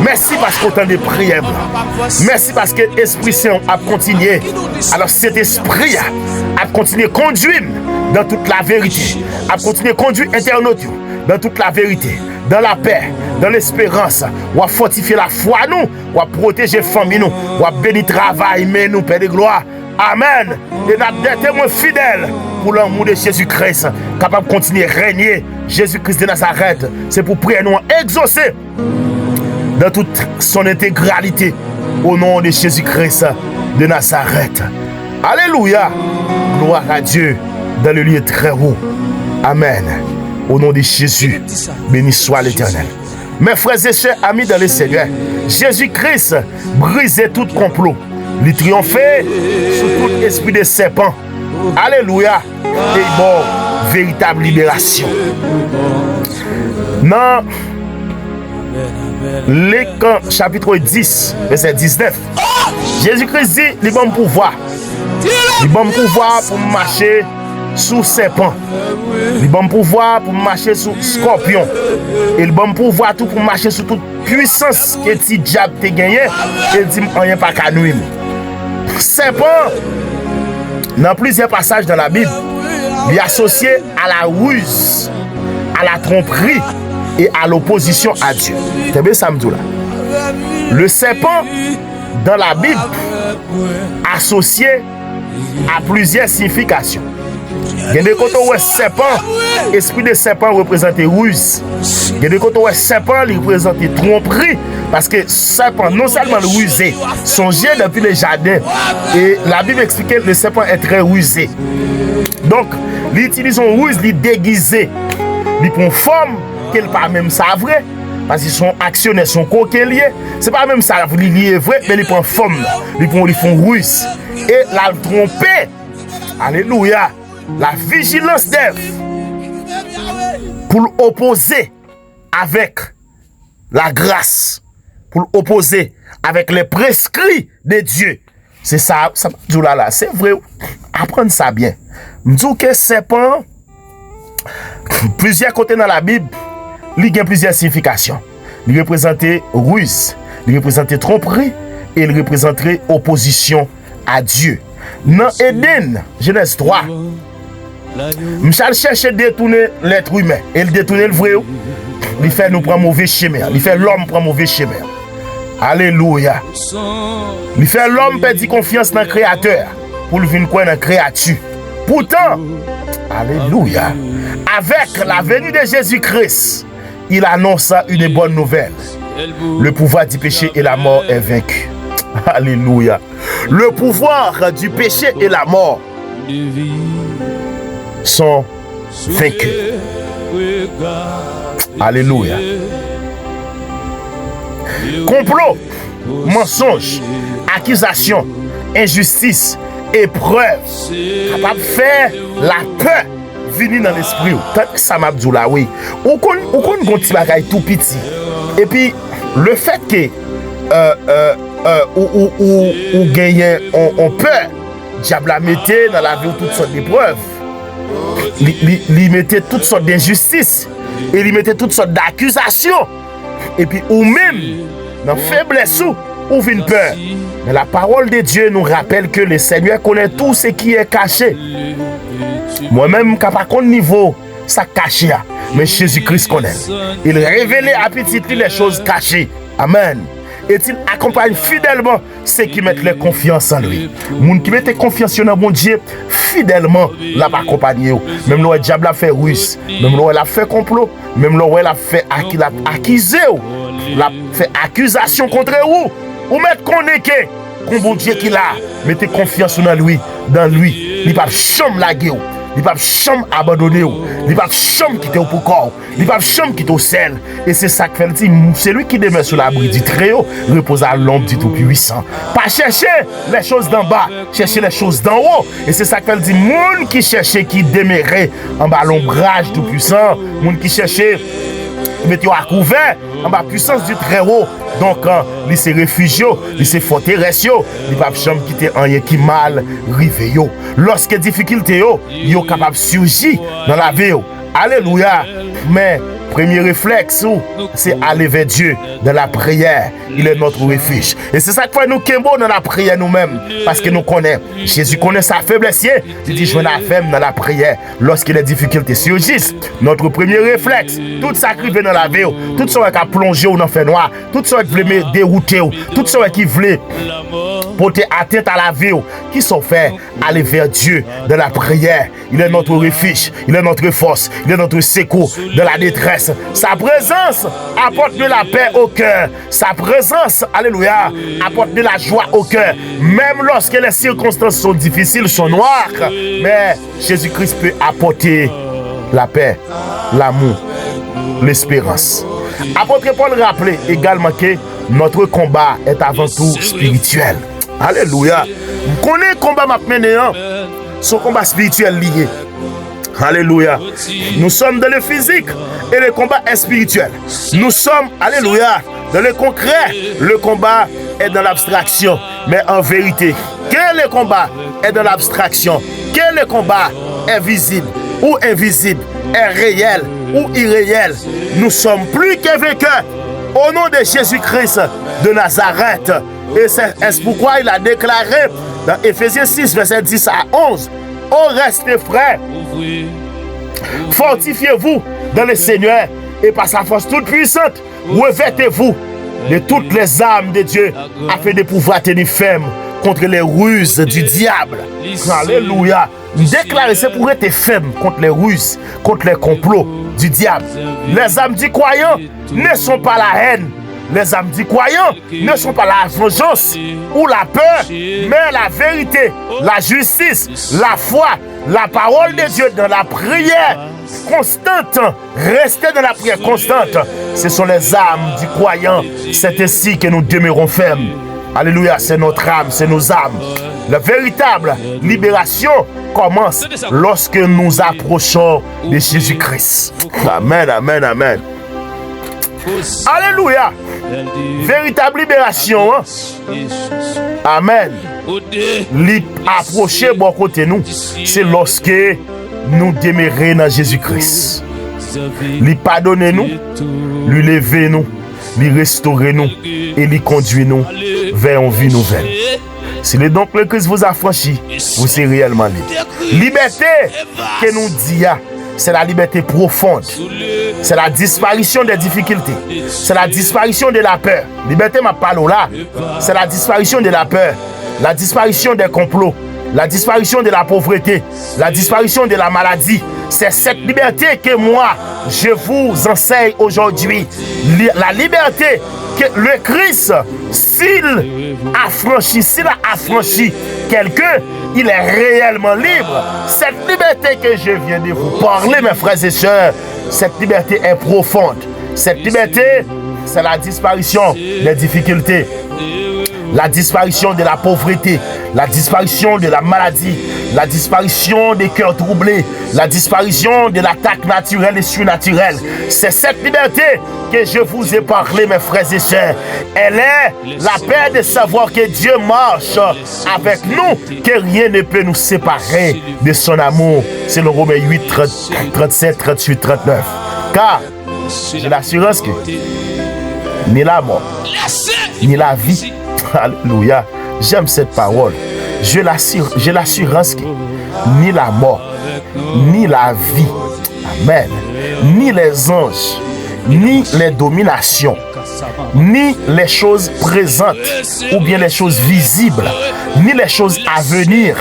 merci parce qu'on t'a des prières. Merci parce que l'Esprit Saint a continué. Alors cet esprit a continué à conduire dans toute la vérité. A continué à conduire internautes dans toute la vérité. Dans la paix, dans l'espérance. On va fortifier la foi nous. On va protéger la famille nous. On va bénir le travail, mais nous, Père de gloire. Amen. Et nous sommes des témoins fidèles pour l'amour de Jésus-Christ, capable de continuer à régner. Jésus-Christ de Nazareth, c'est pour prier nous exaucer. dans toute son intégralité au nom de Jésus-Christ de Nazareth. Alléluia. Gloire à Dieu dans le lieu très haut. Amen. Au nom de Jésus, béni soit l'Éternel. Mes frères et sœurs, amis dans le Seigneur, Jésus-Christ brisait tout complot. Il triomphait sur tout esprit de serpent. Alléluia. Et bon, véritable libération. Dans Luc chapitre 10, verset 19, Jésus-Christ dit, il bon pouvoir. Il bon pouvoir pour marcher sous serpent. Il bon pouvoir pour marcher sous scorpion. Et il bon pouvoir tout pour marcher sous toute puissance que ti diable te gagné. Et dit rien pas qu'à nuire. Serpent, dans plusieurs passages dans la Bible, il est associé à la ruse, à la tromperie et à l'opposition à Dieu. C'est bien ça me dit là. Le serpent dans la Bible associé à plusieurs significations. Il y a des côtés où le serpent, esprit de serpent représente ruse. Il y a des côtés où le serpent représente tromperie. Parce que serpent, non seulement rusé, songez depuis le jardin. Et la Bible explique que le serpent est très rusé. Donc, il utilise une ruse, il déguisé. Il prend forme, qu'il n'est pas même ça vrai. Parce qu'ils sont actionnaires, sont coqueliers. C'est pas même ça, il est vrai, mais il prend forme. Ils font ruse. Et la tromper, alléluia, la vigilance d'Ève pour l'opposer avec la grâce, pour l'opposer avec les prescrits de Dieu. C'est ça, là, c'est vrai. Apprendre ça bien. Je dis que serpent, plusieurs côtés dans la Bible, il y a plusieurs significations. Il représentait ruse, il représentait tromperie et il représenterait opposition à Dieu. Dans Éden, Genèse 3, Michel cherche à détourner l'être humain. Et il détourne le vrai. Il fait nous prendre mauvais chemin. Il fait l'homme prendre mauvais chemin. Alléluia. Il fait l'homme perdre confiance dans le Créateur pour le venir quoi dans la créature. Pourtant, alléluia, avec la venue de Jésus-Christ, il annonce une bonne nouvelle. Le pouvoir du péché et la mort est vaincu. Alléluia. Le pouvoir du péché et la mort sont vaincus. Alléluia. Complot, mensonge, accusation, injustice, épreuve, capable de faire la peur venir dans l'esprit. Ça m'a dit là, oui. Ou qu'on petit bagaille tout petit. Et puis, le fait que ou gagner on peur, diable a mettait dans la vie toutes sortes d'épreuves. Il mettait toutes sortes d'injustices. Et il mettait toutes sortes d'accusations. Et puis, ou même, dans la faiblesse, ou une peur. Mais la parole de Dieu nous rappelle que le Seigneur connaît tout ce qui est caché. Moi-même, quand pas contre niveau, ça caché. Mais Jésus-Christ connaît. Il révélait à petit les choses cachées. Amen. Et il accompagne fidèlement ceux qui mettent leur confiance en lui. Moun qui mettent confiance en mon Dieu, fidèlement, l'a pas accompagné. Même le diable a fait russe, même le a fait complot, même le a fait accusé, l'a fait accusation contre vous. Ou mettre connaître qu'on bon Dieu qui l'a, mettez confiance en lui, dans lui. Il pas chambre la gueule. Il pas chambre abandonné, il pas chambre quitter pour corps, il pas chambre quitter au sel. Et c'est ça que fait dit, c'est lui qui demeure sur l'abri du Très-Haut, repose à l'ombre du Tout-Puissant. Pas chercher les choses d'en bas, chercher les choses d'en haut. Et c'est ça que fait dit, monde qui cherchait, qui demeurait en bas l'ombrage du Tout-Puissant, monde qui cherchait mettez à couvert en bas puissance du Très-Haut. Donc, il se réfugie, il se forteresse, il va jamais quitter rien qui mal rive. Lorsque difficulté yo capable surgir dans la vie. Alléluia. Mais premier réflexe, c'est aller vers Dieu dans la prière. Il est notre refuge. Et c'est ça que nous kembo dans la prière nous-mêmes. Parce que nous connaissons. Jésus connaît sa faiblesse. Il dit, je n'aime dans la prière. Lorsque les difficultés surgissent, notre premier réflexe, tout ça qui vient dans la vie, tout ça qui a plongé dans le fait noir, tout ça qui veut dérouter, tout ça qui veut porter atteinte à la vie, qui sont faits aller vers Dieu dans la prière. Il est notre refuge, il est notre force, il est notre secours dans la détresse. Sa présence apporte de la paix au cœur. Sa présence, alléluia, apporte de la joie au cœur. Même lorsque les circonstances sont difficiles, sont noires, mais Jésus-Christ peut apporter la paix, l'amour, l'espérance. Apôtre Paul rappelait également que notre combat est avant tout spirituel. Alléluia. Vous connaissez le combat maintenant, son combat spirituel lié. Alléluia. Nous sommes dans le physique et le combat est spirituel. Nous sommes, alléluia, dans le concret. Le combat est dans l'abstraction. Mais en vérité, quel le combat est dans l'abstraction? Quel le combat est visible ou invisible, est réel ou irréel? Nous sommes plus que vainqueurs au nom de Jésus-Christ de Nazareth. Et c'est pourquoi il a déclaré dans Éphésiens 6, verset 10 à 11, « Ô reste frères, fortifiez-vous dans le Seigneur et par sa force toute puissante, revêtez-vous de toutes les armes de Dieu afin de pouvoir tenir ferme contre les ruses du diable. » Alléluia. Déclarer, c'est pour être ferme contre les ruses, contre les complots du diable. Les âmes du croyant ne sont pas la haine. Les âmes du croyant ne sont pas la vengeance ou la peur, mais la vérité, la justice, la foi, la parole de Dieu dans la prière constante. Restez dans la prière constante. Ce sont les âmes du croyant. C'est ainsi que nous demeurons fermes. Alléluia, c'est notre âme, c'est nos âmes. La véritable libération commence lorsque nous approchons de Jésus-Christ. Amen, amen, amen. Alléluia. Véritable libération. Hein? Amen. Approcher bon côté nous, c'est lorsque nous demeurons dans Jésus-Christ. Lui pardonner nous, lui lever nous, lui restaurer nous et lui conduire nous vers une vie nouvelle. Si le donc le Christ vous a franchi, vous serez réellement libre. Liberté que nous disons, c'est la liberté profonde. C'est la disparition des difficultés. C'est la disparition de la peur. Liberté m'a parlé là. C'est la disparition de la peur. La disparition des complots. La disparition de la pauvreté. La disparition de la maladie. C'est cette liberté que moi, je vous enseigne aujourd'hui. La liberté que le Christ, s'il a affranchi quelqu'un, il est réellement libre. Cette liberté que je viens de vous parler, mes frères et sœurs, cette liberté est profonde. Cette liberté, c'est la disparition des difficultés, la disparition de la pauvreté, la disparition de la maladie, la disparition des cœurs troublés, la disparition de l'attaque naturelle et surnaturelle. C'est cette liberté que je vous ai parlé, mes frères et sœurs. Elle est la paix de savoir que Dieu marche avec nous, que rien ne peut nous séparer de son amour. C'est le Romains 8, 37, 38, 39. Car j'ai l'assurance que ni la mort, ni la vie, alléluia, j'aime cette parole. J'ai l'assurance que ni la mort, ni la vie, amen, ni les anges, ni les dominations, ni les choses présentes ou bien les choses visibles, ni les choses à venir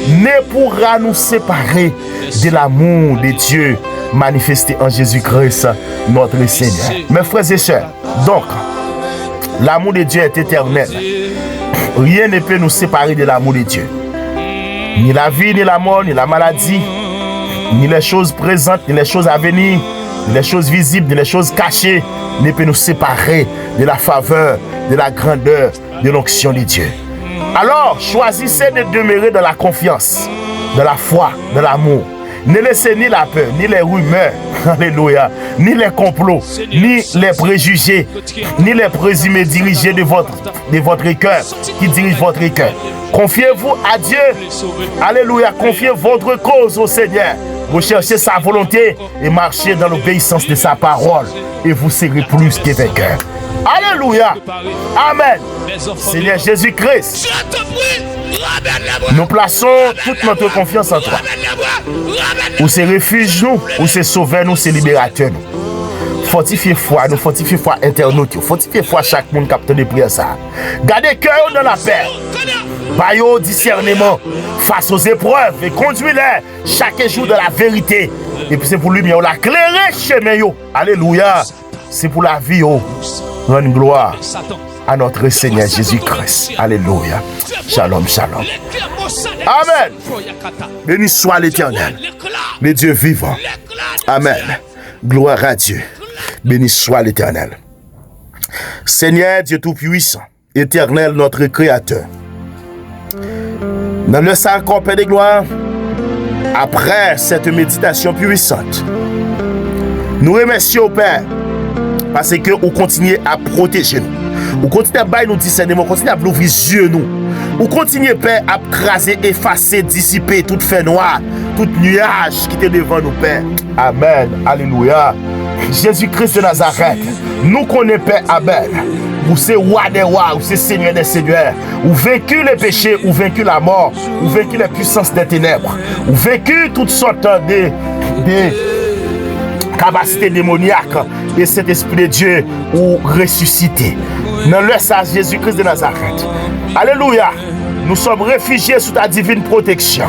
ne pourra nous séparer de l'amour de Dieu manifesté en Jésus-Christ, notre Seigneur. Mes frères et sœurs, donc, l'amour de Dieu est éternel. Rien ne peut nous séparer de l'amour de Dieu. Ni la vie, ni la mort, ni la maladie, ni les choses présentes, ni les choses à venir, ni les choses visibles, ni les choses cachées, ne peut nous séparer de la faveur, de la grandeur, de l'onction de Dieu. Alors, choisissez de demeurer dans la confiance, dans la foi, dans l'amour. Ne laissez ni la peur, ni les rumeurs, alléluia, ni les complots, ni les préjugés, ni les présumés dirigés de votre cœur, qui dirigent votre cœur. Confiez-vous à Dieu, alléluia, confiez votre cause au Seigneur. Recherchez sa volonté et marchez dans l'obéissance de sa parole, et vous serez plus que vainqueurs. Alléluia, amen. Seigneur Jésus-Christ, nous plaçons toute notre confiance en toi. Où c'est refuge nous, où c'est sauveur nous, c'est libérateur nous. Fortifier foi, nous fortifier foi internaute, fortifier foi chaque monde qui a de prière ça. Gardez cœur dans la paix. Baillez discernement face aux épreuves et conduisez-les chaque jour de la vérité. Et puis c'est pour lui, on l'a éclairé chemin yo. Alléluia. C'est pour la vie, oh. Rendre gloire à notre Seigneur Jésus-Christ. Alléluia. Shalom, shalom. Amen. Béni soit l'Éternel, le Dieu vivant. Amen. Gloire à Dieu. Béni soit l'Éternel. Seigneur Dieu Tout-Puissant, Éternel notre Créateur. Dans le Saint-Corps, Père de gloire, après cette méditation puissante, nous remercions, Père, parce que vous continuez à protéger nous. Vous continuez à bailler nos discernements, vous continuez à ouvrir les yeux nous. Vous continuez, Père, à craser, effacer, dissiper toute fait noire, tout nuage qui était devant nous, Père. Amen. Alléluia. Jésus-Christ de Nazareth, nous connaissons, Père Abel. Vous c'est roi des rois, vous c'est seigneur des seigneurs. Vous vaincu les péchés, vous vaincu la mort, vous vaincu les puissances des ténèbres. Vous vaincu toutes sortes de capacités démoniaques. Et cet esprit de Dieu ou ressuscité. Dans le sang Jésus-Christ de Nazareth. Alléluia. Nous sommes réfugiés sous ta divine protection.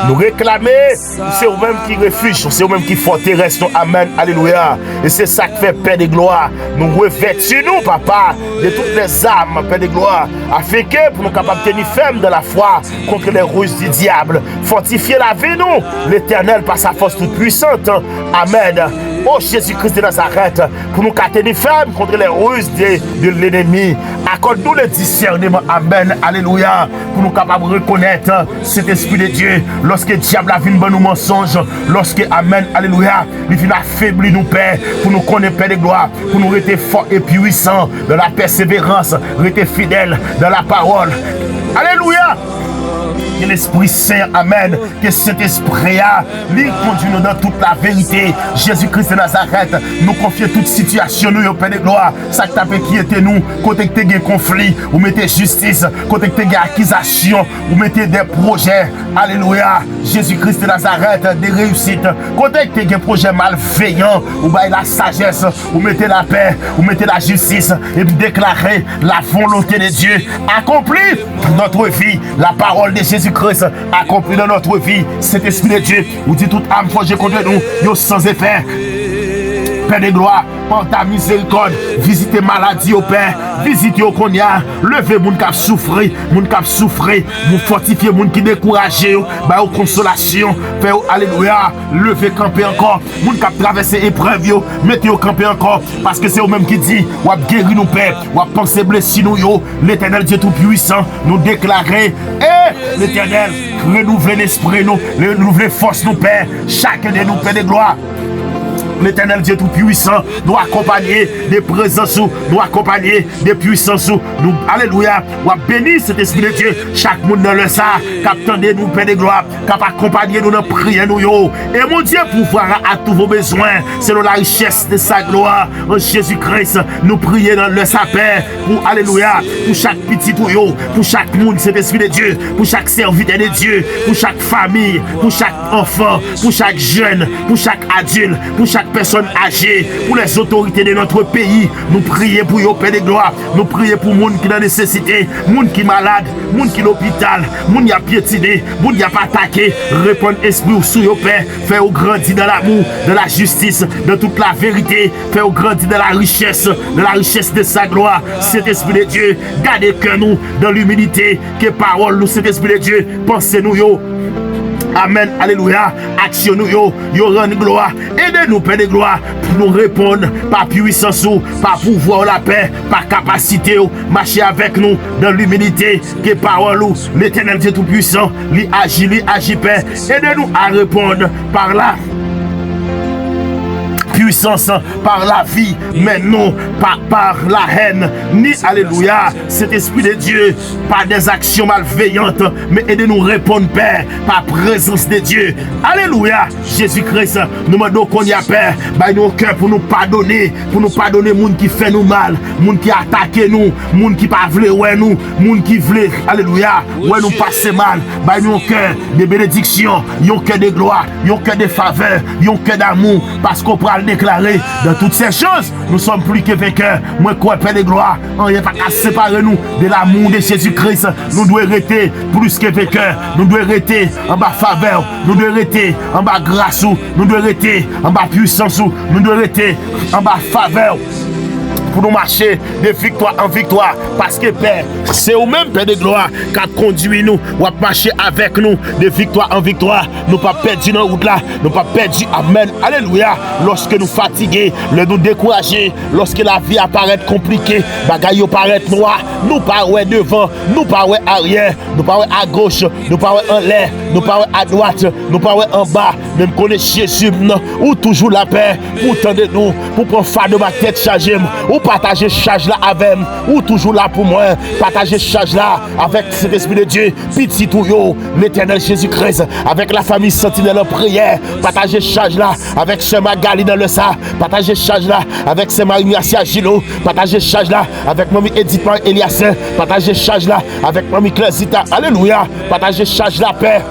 Nous réclamons, c'est vous-même qui refuge, c'est vous-même qui forteresse. Amen. Alléluia. Et c'est ça qui fait paix de gloire. Nous revêtons nous, papa, de toutes les âmes, paix de gloire, afin que pour nous capables de tenir ferme de la foi contre les ruses du diable. Fortifier la vie, nous, l'Éternel, par sa force toute puissante. Amen. Oh Jésus-Christ de Nazareth, pour nous tenir ferme contre les ruses de l'ennemi. Accorde-nous le discernement. Amen. Alléluia. Pour nous capables de reconnaître cet esprit de Dieu. Lorsque le diable a vu nous mensonges, lorsque, Amen. Alléluia, il vient affaiblir nous, Père, pour nous connaître, Père de gloire, pour nous rester forts et puissants dans la persévérance, rester fidèles dans la parole. Alléluia. Que l'Esprit Saint, Amen, que cet esprit-là, lui conduit nous dans toute la vérité. Jésus-Christ de Nazareth, nous confier toute situation, nous, au Père de gloire, ça qui t'a qui était nous, côté que tu as conflit, ou mettez justice, côté que tu as accusation, ou mettez des projets, alléluia, Jésus-Christ de Nazareth, des réussites, côté que tu as projets malveillants, ou bail la sagesse, ou mettez la paix, ou mettez la justice, et déclarer la volonté de Dieu accomplie dans notre vie, la parole de Jésus-Christ accompli dans notre vie. Cet esprit de Dieu, vous dit toute âme forgée contre nous, nous sans effet. Père de gloire, par ta miséricorde, visitez maladie au Père, visitez au Konya, levez moun qui a souffert, vous fortifiez moun qui découragé, bah aux consolations, Père, alléluia, levez camper encore, moun qui a traversé épreuve, mettez au camper encore, parce que c'est eux-mêmes qui dit, ou a guéri nous Père, ou a pensé blessé nous, l'Éternel Dieu Tout-Puissant, nous déclarer, et l'Éternel, renouveler l'esprit nous, renouveler force nous Père, chacun de nous Père de gloire. L'Éternel Dieu Tout-Puissant nous accompagner des présences, nous accompagner des puissances. Nous, alléluia, nous bénir cet esprit de Dieu. Chaque monde dans le sang, qui nous, Père de gloire, qui accompagner nous dans la prière. Et mon Dieu, pouvoir à tous vos besoins, selon la richesse de sa gloire. En Jésus-Christ, nous prions dans le sapin pour, alléluia, pour chaque petit tuyau, pour chaque monde, cet esprit de Dieu, pour chaque serviteur de Dieu, pour chaque famille, pour chaque enfant, pour chaque jeune, pour chaque adulte, pour chaque personnes âgées, pour les autorités de notre pays. Nous prions pour eux, Père de gloire. Nous prions pour les gens qui ont nécessité, les gens qui sont malades, les gens qui sont à l'hôpital, les gens qui ont piétiné, les gens qui ont attaqué. Répondre esprit sous eux, Père. Faire grandir dans l'amour, de la justice, de toute la vérité. Faire grandir dans la richesse de sa gloire. Cet esprit de Dieu, gardez que nous dans l'humilité, que parole nous, cet esprit de Dieu, pensez-nous, yo. Amen, alléluia, action nous yo rend gloire, aidez-nous Père de gloire pour nous répondre par puissance, par pouvoir la paix, par capacité, marcher avec nous dans l'humilité, que parole l'Éternel Dieu Tout-Puissant, lui agit Père, aidez-nous à répondre par là. Puissance par la vie, mais non pas par la haine, ni alléluia, cet esprit de Dieu, par des actions malveillantes, mais aidez-nous répondre, Père, par présence de Dieu. Alléluia, Jésus-Christ, nous demandons qu'on y a Père, bah nous au cœur pour nous pardonner monde qui fait nous mal, monde qui attaque nous, monde qui pas voulu ouais nous, monde qui voulait, alléluia, ouais nous passer mal, bah nous au cœur de bénédiction, yon cœur de gloire, yon cœur de faveur, yon cœur d'amour, parce qu'on prend déclarer déclarer dans toutes ces choses, nous sommes plus que vainqueurs. Moi, quoi, Père de gloire, on n'est pas qu'à séparer nous de l'amour de Jésus-Christ. Nous devons rester plus que vainqueurs. Nous devons rester en bas faveur. Nous devons rester en bas grâce. Nous devons rester en bas puissance. Nous devons rester en bas faveur. Pour nous marcher de victoire en victoire. Parce que Père, c'est au même Père de gloire qui a conduit nous, ou a marché avec nous de victoire en victoire. Nous pas perdu dans la route là, nous pas perdu. Amen. Alléluia. Lorsque nous fatigués, nous découragés, lorsque la vie apparaît compliquée, bagaille apparaît noir, nous pas ouais devant, nous pas ouais arrière, nous pas ouais à gauche, nous pas ouais en l'air, nous pas ouais à droite, nous pas ouais en bas. Même qu'on est Jésus, ou toujours la paix, pour tendre nous, pour prendre fardeau ma tête chargée, ou partager charge là avec moi, ou toujours là pour moi, partager charge là avec cet esprit de Dieu, petit tout yo, l'éternel Jésus-Christ, avec la famille sentinelle en prière, partager charge là avec Sœur Magali dans le sa, partager charge là avec Sœur Marie-Miacia Gilo, partager charge là avec Mamie Edith Marie Elias, partager charge là avec Mamie Claire Zita, alléluia, partager charge là, Père.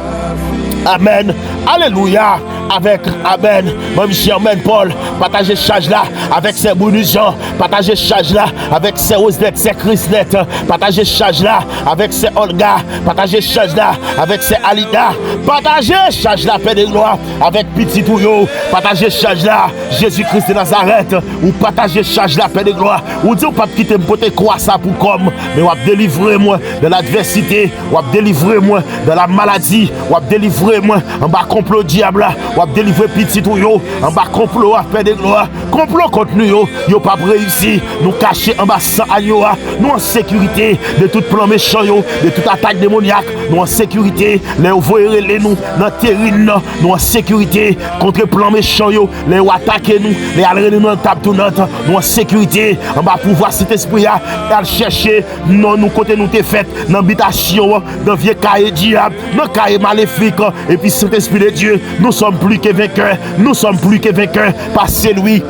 Amen. Alléluia. Avec Amen. Même Germaine Paul, partagez charge là avec ses bonus Jean, partagez charge là avec ses Roselette, ses Chrislette, partagez charge là avec ses Olga, partagez charge là avec ses Alida, partagez charge là, Père de gloire, avec Petit Touyo, partagez charge là, Jésus-Christ de Nazareth, ou partagez charge là, Père de gloire, ou dites pas quitter me porter quoi ça pour comme, mais ou délivrer moi de l'adversité, ou délivrer moi de la maladie, ou délivrer moi en bas complot diable, ou délivrer petit ou yo, en bas complot à Père de gloire, complot contre nous yo pas réussi, nous cacher en bas sans agneau, nous en sécurité de tout plan méchant yo, de toute attaque démoniaque, nous en sécurité, les voyez les nous dans terrine, nous en sécurité contre plan méchant yo, les attaquer nous, les aller nous dans table tournante, nous en sécurité, en bas pouvoir cet esprit à chercher non nous côté nous t'es fait dans habitation, dans vieux cahier diable, dans cahier maléfique, et puis cet esprit de Dieu, nous sommes plus que vainqueurs, nous sommes plus que vainqueurs par celui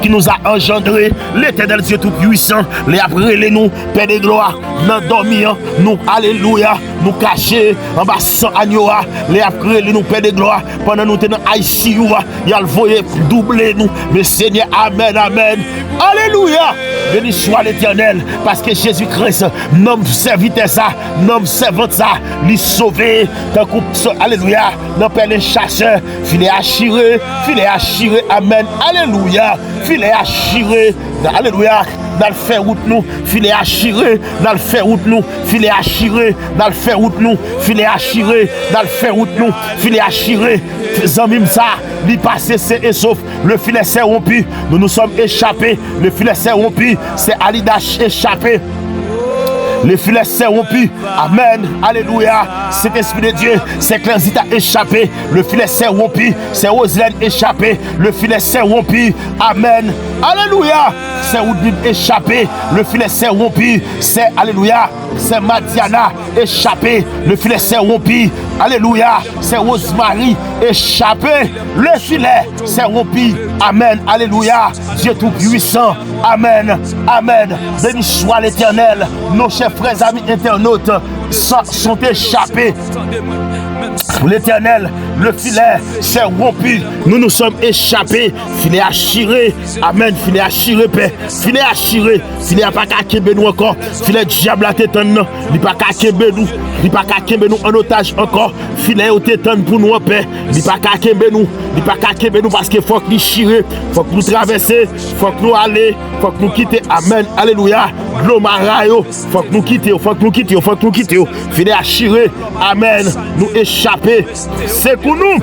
qui nous a engendré, l'éternel Dieu tout-puissant, les après les nous, Père de gloire, nous dormir, nous, alléluia, nous cacher, en bas sans agneau, les après les nous, Père de gloire, pendant nous tenons ICU, il y a le voyer doubler nous, mais Seigneur, amen, amen, alléluia, béni soit l'éternel, parce que Jésus-Christ, nomme serviteur ça, nomme servante ça, lui sauver, tant qu'on, alléluia, non Père les chasseurs, filet à chirer, amen, alléluia, filet à chirer, alléluia, dans le fait route nous, filet à chirer, dans le fait route nous, filet à chirer, dans le fait route nous, filet à chirer, dans le fait route nous, filet à chirer, zambim ça, l'y passer c'est et sauf, le filet s'est rompu, nous nous sommes échappés, le filet s'est rompu, c'est Alidash échappé. Les filets s'est rompu. Amen. Alléluia. Cet esprit de Dieu, c'est Clairzita échappé. Le filet s'est rompu. C'est Roselène échappé. Le filet s'est rompu. Amen. Alléluia. C'est Oudib échappé. Le filet s'est rompu. C'est Alléluia. C'est Madiana échappé. Le filet s'est rompu. Alléluia. C'est Rosemary échappé. Le filet s'est rompu. Amen. Alléluia. Dieu tout-puissant. Amen. Amen. Béni soit l'Éternel. Nos chers frères amis internautes sont échappés. L'Éternel, le filet s'est rompu. Nous nous sommes échappés. Filet à chirer. Amen. Filet à chirer, Père. Filet à chirer. Filet à pas qu'à nous encore. Filet diable à t'étonner. Il pas qu'à nous. Il pas qu'à nous en otage encore. Filet au t'étonner pour nous, Père. Il pas qu'à nous. Il pas qu'à nous parce qu'il faut que nous chirer. Faut que nous traverser. Faut que nous aller. Faut que nous quitter. Amen. Alléluia. Glomarayo. Faut que nous quitter. Faut que nous quitter. Faut que nous quitter. Filet à chirer. Amen. Nous échapper. C'est pour nous.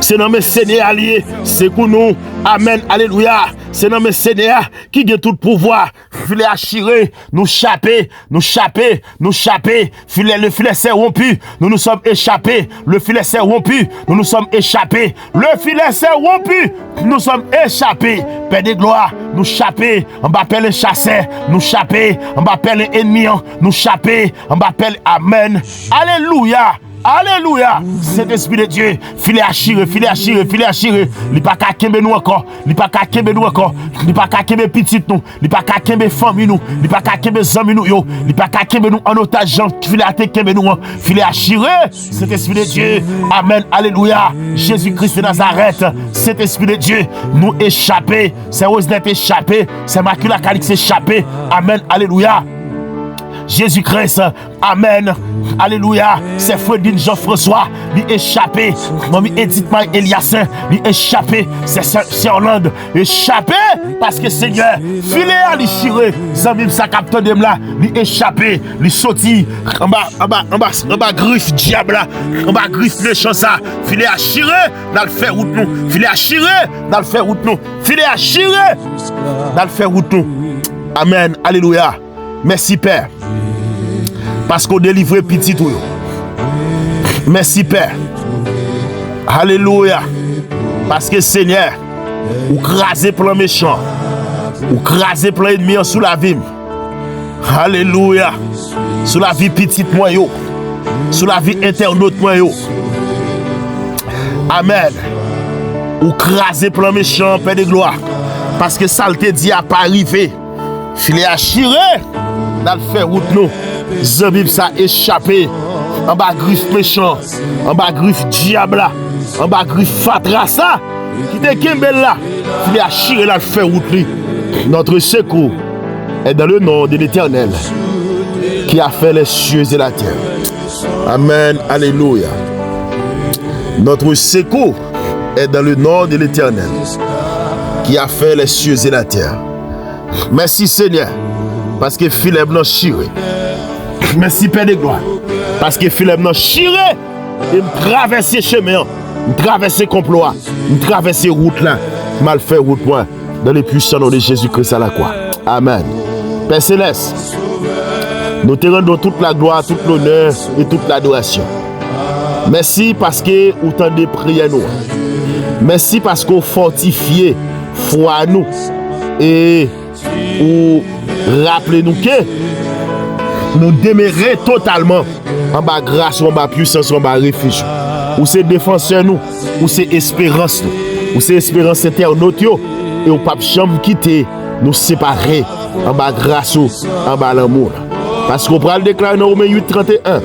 C'est dans mes Seigneur alliés. C'est pour nous. Amen. Alléluia. C'est dans mes Seigneur qui a tout le pouvoir. Filet à chirer. Nous chapper. Nous chapper. Nous chapper. Filet, le filet s'est rompu. Nous nous sommes échappés. Le filet s'est rompu. Nous nous sommes échappés. Le filet s'est rompu. Nous sommes échappés. Père de gloire. Nous chapper. On va appeler les chasseurs. Nous chapper. On va appeler les ennemis. Nous chapper. On va appeler Amen. Alléluia. Alléluia. Saint-Esprit de Dieu, filet à chirer, filet à chirer, filet à chirer. Il pas qu'à kembe nous encore. Il pas qu'à kembe nous encore. Il pas qu'à kembe petit nous. Il pas qu'à kembe famille nous. Il pas qu'à kembe amis nous yo. Il pas qu'à kembe nous en otage. Filet à te kembe nous. Filet à chirer. Saint-Esprit de Dieu. Amen. Alléluia. Jésus-Christ de Nazareth. Saint-Esprit de Dieu, nous échapper. C'est Rosnette échappé. C'est Macula Calix échappé. Amen. Alléluia. Jésus-Christ, amen, alléluia, c'est Fredine Jean-François, lui échappé, Mamie Edith Marie Eliassin, lui échappé, c'est Orlando, échappé, parce que Seigneur, filet à lui chirer, Zamim sa capteur de là, lui échappé, lui sorti, en bas, griffe diable, en bas, griffe méchant ça, filet à chirer, dans le faire route nous, filet à chirer, dans le faire route nous, filet à chirer, dans le faire route nous, amen, alléluia, merci Père. Parce qu'on délivre petit tout. Merci Père. Alléluia. Parce que Seigneur, ou crasez plein méchant, ou crasez plein ennemi sous la vie. Alléluia. Sous la vie petite moyo. Sous la vie internaute moyo. Amen. Ou crasez plein méchant, Père de gloire. Parce que ça te dit à pas arriver. Filet à chirer. Dans le faire route nous. Zabib ça échappé en bas griffe méchant, en bas griffe diable, en bas griffe fatra ça, qui te kembel là, il a chiré là le faire route. Notre secours est dans le nom de l'Éternel qui a fait les cieux et la terre. Amen, alléluia. Notre secours est dans le nom de l'Éternel qui a fait les cieux et la terre. Merci Seigneur, parce que Philippe n'a chiré. Merci Père de gloire. Parce que Philippe n'a chiré. Il me traverse chemin. Il me traverse complot. Il me traverse route là. Mal fait route moi. Dans le puissant nom de Jésus-Christ à la croix. Amen. Père Céleste, nous te rendons toute la gloire, tout l'honneur et toute l'adoration. Merci parce que vous tendez prier nous. Merci parce que vous fortifiez foi nous. Et vous rappelez-nous que nous demeurer totalement en bas grâce, en bas puissance, en bas refuge. Ou c'est défenseur nous, ou c'est espérance nous, ou c'est espérance internaute yo, et ou pas jamais quitter nous séparer en bas grâce, en bas l'amour. Parce qu'on pourra le déclarer dans Romains 8:31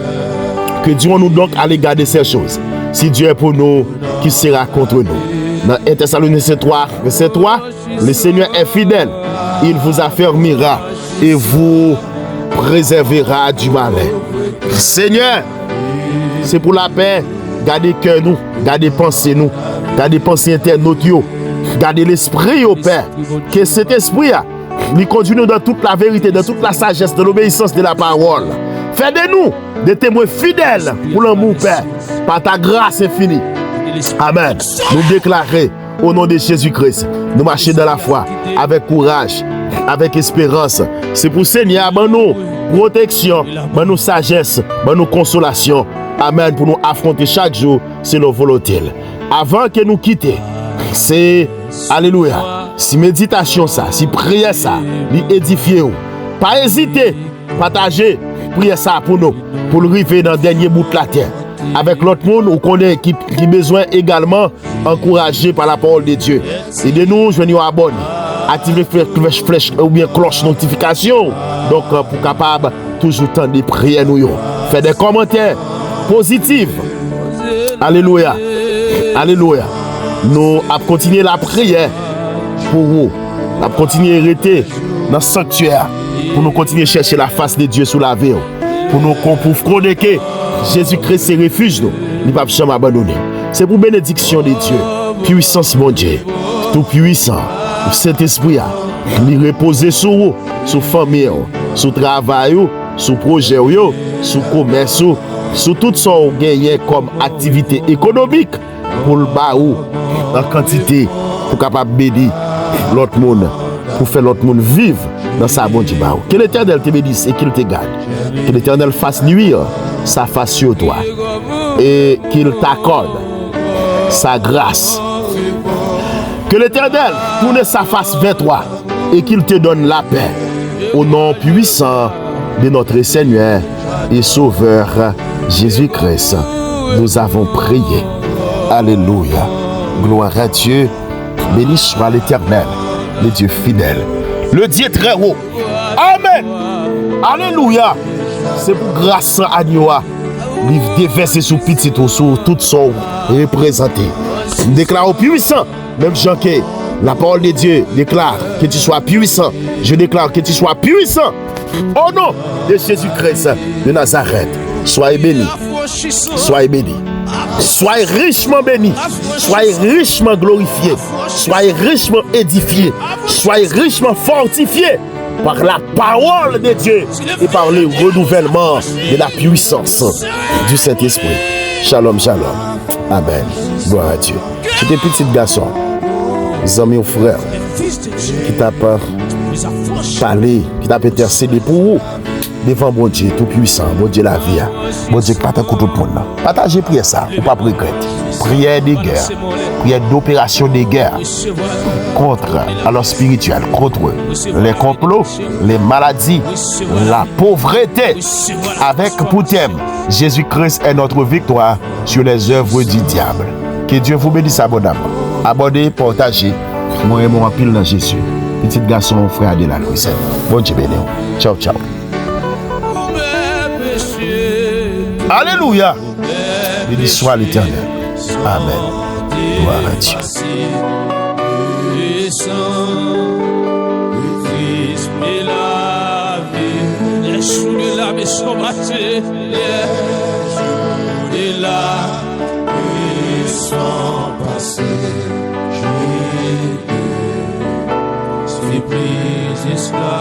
que Dieu nous donc à l'égard de ces choses. Si Dieu est pour nous, qui sera contre nous? Dans 1 Thessaloniciens 3, verset 3, le Seigneur est fidèle, il vous affermira et vous préservera du malin. Seigneur, c'est pour la paix. Gardez cœur nous, gardez pensée nous, gardez pensée internaute yo, gardez l'esprit au Père. Que cet esprit nous conduit nous dans toute la vérité, dans toute la sagesse, de l'obéissance de la parole. Fais de nous des témoins fidèles pour l'amour Père, par ta grâce infinie. Amen. Nous déclarer au nom de Jésus-Christ, nous marcher dans la foi, avec courage, avec espérance. C'est pour Seigneur, ben nous protection, ben nous sagesse, ben nous consolation. Amen. Pour nous affronter chaque jour, c'est nos volontés. Avant que nous quittions, c'est alléluia. Si méditation ça, si prière ça, lui édifier. Pas hésiter, partager, prier ça pour nous, pour le arriver dans le dernier bout de la terre. Avec l'autre monde, on connaît qui besoin également encouragé par la parole de Dieu. Et de nous, je nous abonner. Activer flèche ou bien cloche notification. Donc, pour capable toujours temps de prier nous. Faire des commentaires positifs. Alléluia. Alléluia. Nous allons continuer la prière pour vous. Nous allons continuer à rester dans le sanctuaire. Pour nous continuer à chercher la face de Dieu sous la vie. Pour nous connaître Jésus-Christ c'est refuge nous. Nous ne pouvons jamais abandonner. C'est pour bénédiction de Dieu. Puissance mon Dieu. Tout puissant. Saint-Esprit, il repose sur vous, sur famille, sur travail, sur projet, sur commerce, sur tout ce qu'on gagne comme activité économique pour le baou en quantité pour capable bénir l'autre monde, pour faire l'autre monde vivre dans sa bonne baou. Que l'Éternel te bénisse et qu'il te garde. Que l'Éternel fasse nuire sa face sur toi et qu'il t'accorde sa grâce. Que l'Éternel tourne sa face vers toi et qu'il te donne la paix au nom puissant de notre Seigneur et Sauveur Jésus-Christ. nous avons prié. Alléluia. Gloire à Dieu. Béni soit l'Éternel, le Dieu fidèle, le Dieu très haut. Amen. Alléluia. C'est pour grâce à Dieu. Livre déversé sous petit ou sur toute son représenté. Déclare puissant, même Jean que la parole de Dieu déclare que tu sois puissant. Je déclare que tu sois puissant. Au nom de Jésus-Christ de Nazareth, soyez bénis. Soyez bénis. Soyez richement bénis. Soyez richement glorifiés. Soyez richement édifiés. Soyez richement fortifiés par la parole de Dieu et par le renouvellement de la puissance du Saint-Esprit. Shalom, shalom. Amen. Gloire à Dieu. C'était petit garçon, mes amis ou frères, qui t'a parlé, qui t'a intercédé pour vous devant mon Dieu tout puissant, mon Dieu la vie. Mon Dieu qui pas tout le monde. Partagez prière ça, ou pas regretter. Prière de guerre, prière d'opération de guerre contre alors spirituel, contre les complots, les maladies, la pauvreté, avec pour thème Jésus-Christ est notre victoire sur les œuvres du diable. Que Dieu vous bénisse abondamment. Abonnez, partagez. Moi et mon pile dans Jésus. Petit garçon, frère de la Louise. Bon Dieu béni. Ciao, ciao. Alléluia. Béni soit l'Éternel. Amen. Gloire à Dieu. Sans passer, j'ai été pris esclave.